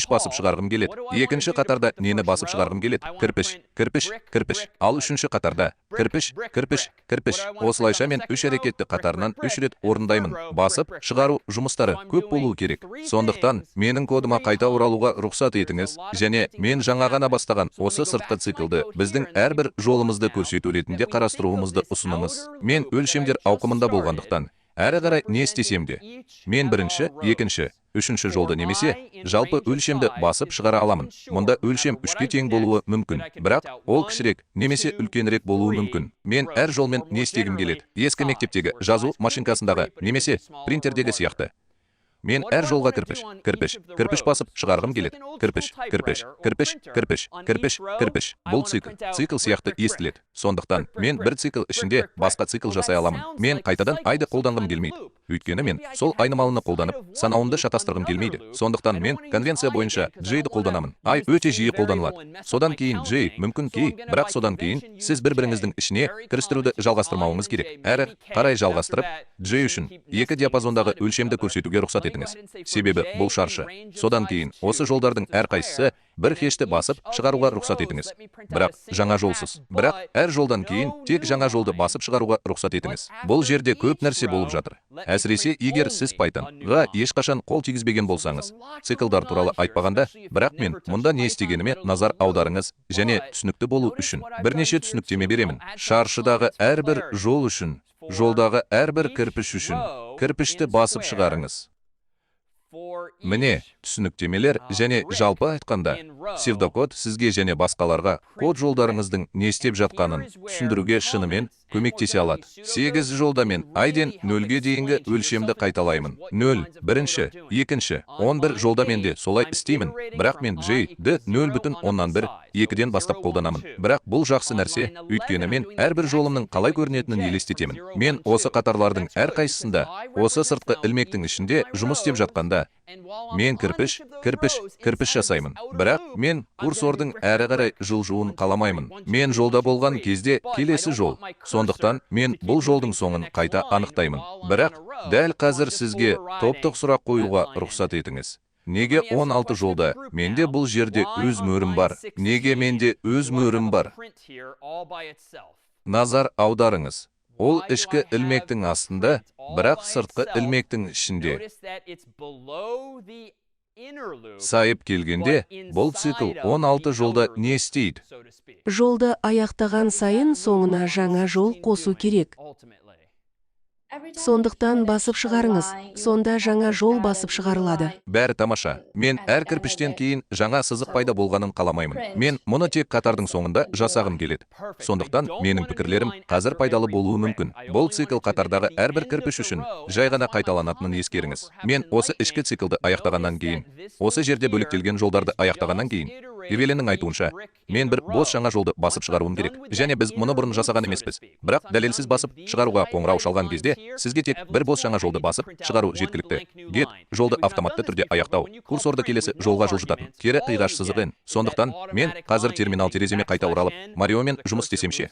басып шығарғым келеді. Екінші қатарда нені басып шығарғым келеді? Кірпіш. Ал үшінші қатарда кірпіш. Осылайша мен 3 әрекетті қатарынан 3 рет орындаймын. Басып шығару жұмыстары көп болуы керек. Сондықтан, менің кодыма қайта оралуға рұқсат етіңіз, және мен жаңа ғана бастаған осы сыртқы циклды біздің әрбір жолымызды көрсету ретінде қарастыруымызды ұсыныңыз. Мен өлшемдер ауқымында болғандықтан, әрі қарай не істесем де, мен бірінші, екінші, үшінші жолды немесе жалпы өлшемді басып шығара аламын. Мұнда өлшем 3-ке тең болуы мүмкін, бірақ ол кішірек немесе үлкенірек болуы мүмкін. Мен әр жолмен не істегім келеді? Ескі мектептегі жазу машинкасындағы немесе принтердегі сияқты. Мен әр жолға кірпіш басып шығарғым келеді. Кірпіш. Бұл цикл сияқты естіледі. Сондықтан, мен бір цикл ішінде басқа цикл жасай аламын. Мен қайтадан айды қолданғым келмейді. Өйткені мен сол айнымалыны қолданып, санауымды шатастырғым келмейді. Сондықтан мен конвенция бойынша J-ді қолданамын. Ай өте жиі қолданылады. Содан кейін J, мүмкін кей, бірақ содан кейін сіз бір-біріңіздің ішіне кірістіруді жалғастырмауыңыз керек. Әрі қарай жалғастырып, J үшін екі диапазондағы өлшемді көрсетуге рұқсат етіңіз. Себебі бұл шаршы. Содан кейін осы жолдардың әрқайсысы бір хешті басып шығаруға рұқсат етіңіз. Бірақ жаңа жолсыз. Бірақ әр жолдан кейін тек жаңа жолды басып шығаруға рұқсат етіңіз. Бұл жерде көп нәрсе болып жатыр. Әсіресе егер сіз Python-ға ешқашан қол тигізбеген болсаңыз, циклдар туралы айтпағанда, бірақ мен мұнда не істегеніме назар аударыңыз және түсінікті болу үшін бірнеше түсініктеме беремін. Шаршыдағы әрбір жол үшін, жолдағы әрбір кірпіш үшін кірпішті басып шығарыңыз. Міне, түсініктемелер және жалпы айтқанда, псевдокод сізге және басқаларға код жолдарыңыздың не істеп жатқанын түсіндіруге шынымен көмектесе алады. 8 жолда мен айден 0-ге дейінгі өлшемді қайталаймын. 0, бірінші, екінші, 11 жолда мен де солай істеймін. Бірақ мен J-ді 0,1, 2-ден бастап қолданамын. Бірақ бұл жақсы нәрсе, өйткені мен әрбір жолымның қалай көрінетінін елестетемін. Мен осы қатарлардың әрқайсысында, осы сыртқы ілмектің ішінде жұмыс істеп жатқанда, мен кірпіш жасаймын. Бірақ мен курсордың әрі қарай жылжуын қаламаймын. Мен жолда болған кезде келесі жол. Сондықтан мен бұл жолдың соңын қайта анықтаймын. Бірақ дәл қазір сізге топтық сұрақ қоюға рұқсат етіңіз. Неге 16 жолда? Менде бұл жерде өз мөрім бар. Неге менде өз мөрім бар? Назар аударыңыз. Ол ішкі ілмектің астында, бірақ сыртқы ілмектің ішінде. Сайып келгенде, бұл цикл 16 жолда не істейді? Жолды аяқтаған сайын соңына жаңа жол қосу керек. Сондықтан басып шығарыңыз, сонда жаңа жол басып шығарылады. Бәрі тамаша. Мен әр кірпіштен кейін жаңа сызық пайда болғанын қаламаймын. Мен мұны тек қатардың соңында жасағым келеді. Сондықтан менің пікірлерім қазір пайдалы болуы мүмкін. Бұл цикл қатардағы әрбір кірпіш үшін жай ғана қайталанатынын ескеріңіз. Мен осы ішкі циклды аяқтағаннан кейін, осы жерде бөліктелген жолдарды аяқтағаннан кейін, Евеленің айтуынша, мен бір бос жаңа жолды басып шығаруым керек. Және біз мұны бұрын жасаған емеспіз. Бірақ дәлелсіз басып шығаруға қоңырау шалған кезде, сізге тек бір бос жаңа жолды басып шығару жеткілікті. Get жолды автоматты түрде аяқтау. Курсорды келесі жолға жылжытатын кері қиғаш сызығын. Сондықтан мен қазір терминал тереземе қайта оралып, Мариомен жұмыс істесемше,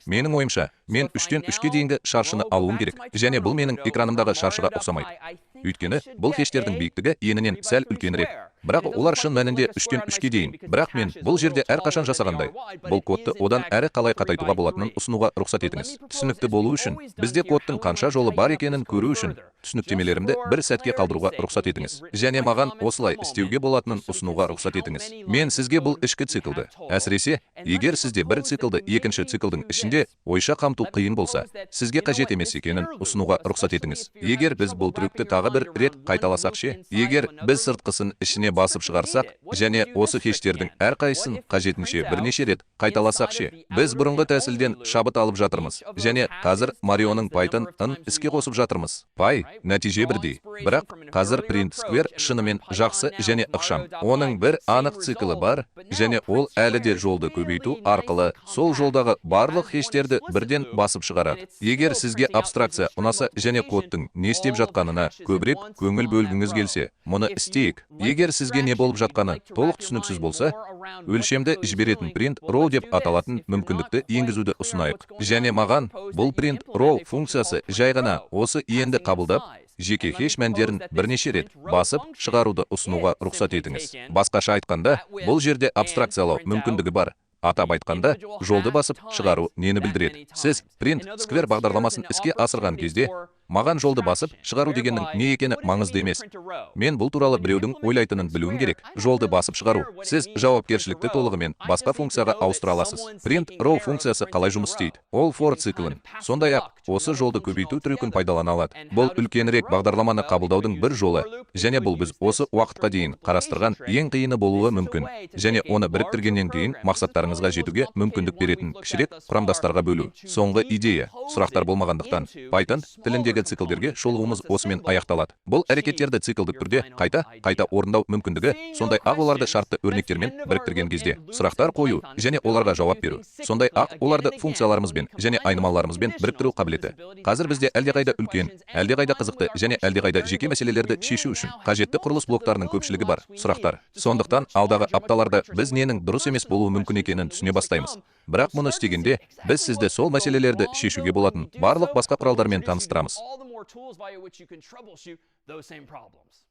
менің ойымша, мен 3-тен 3-ке дейінгі шаршыны алуым керек. Және бұл менің экранымдағы шаршыға ұқсамайды. Өйткені бұл хештердің биіктігі енінен сәл үлкенірек. Бірақ олар шын мәнінде 3-тен 3-ке дейін. Бірақ мен бұл жерде әрқашан жасағандай, бұл кодты одан әрі қалай қатайтуға болатынын ұсынуға рұқсат етіңіз. Түсінікті болу үшін, бізде кодтың қанша жолы бар екенін көру үшін, түсініктемелерімді бір сәтке қалдыруға рұқсат етіңіз. Және маған осылай істеуге болатынын ұсынуға рұқсат етіңіз. Мен сізге бұл ішкі циклды, әсіресе, егер сізде бір циклды екінші циклдың ішінде ойша қамту қиын болса, сізге қажет емес екенін ұсынуға рұқсат етіңіз. Егер біз бұл трюкті тағы бір рет қайталасақ ше, егер біз сыртқысын ішіне басып шығарсақ, және осы хештердің әрқайсысын қажетінше бірнеше рет қайталасақ ше, біз бұрынғы тәсілден шабыт алып жатырмыз. Және қазір Марионың Python-ын іске қосып жатырмыз. Нәтиже бірдей. Бірақ қазір print square шынымен жақсы және ықшам. Оның бір анық циклі бар, және ол әлі де жолды көбейту арқылы сол жолдағы барлық хештерді бірден басып шығарады. Егер сізге абстракция ұнаса және кодтың не істеп жатқанына көбірек көңіл бөлгіңіз келсе, мұны істейік. Егер сізге не болып жатқаны толық түсініксіз болса, өлшемді жіберетін print row деп аталатын мүмкіндікті енгізуді ұсынайық. Және маған бұл print row функциясы жай ғана осы енді қабылдап, жеке хеш мәндерін бірнеше рет басып шығаруды ұсынуға рұқсат етіңіз. Басқаша айтқанда, бұл жерде абстракциялау мүмкіндігі бар. Атап айтқанда, жолды басып шығару нені білдіреді? Сіз print square бағдарламасын іске асырған кезде, маған жолды басып шығару дегеннің не екені маңызды емес. Мен бұл туралы біреудің ойлайтынын білуім керек. Жолды басып шығару. Сіз жауапкершілікті толығымен басқа функцияға ауыстыра аласыз. Print row функциясы қалай жұмыс істейді? Ол for циклін. Сондай-ақ, осы жолды көбейту трюкін пайдалана алады. Бұл үлкенірек бағдарламаны қабылдаудың бір жолы, және бұл біз осы уақытқа дейін қарастырған ең қиыны болуы мүмкін. Және оны біріктіргеннен кейін мақсаттарыңызға жетуге мүмкіндік беретін кішірек құрамдастарға бөлу. Соңғы идея, сұрақтар болмағандықтан, Python тіліндегі циклдерге шолуымыз осымен аяқталады. Бұл әрекеттерді циклдік түрде қайта орындау мүмкіндігі, сондай-ақ оларды шартты өрнектермен біріктірген кезде сұрақтар қою және оларға жауап беру. Сондай-ақ оларды функцияларымызбен және айнымаларымызбен біріктіру қабілеті. Қазір бізде әлдеқайда үлкен, әлдеқайда қызықты және әлдеқайда жеке мәселелерді шешу үшін қажетті құрылыс блоктарының көпшілігі бар. Сұрақтар. Сондықтан алдағы апталарда біз ненің дұрыс емес болуы мүмкін екенін түсіне бастаймыз. Бірақ мұны істегенде, біз сізді сол мәселелерді шешуге болатын барлық басқа құралдармен таныстырамыз. all the more tools by which you can troubleshoot those same problems.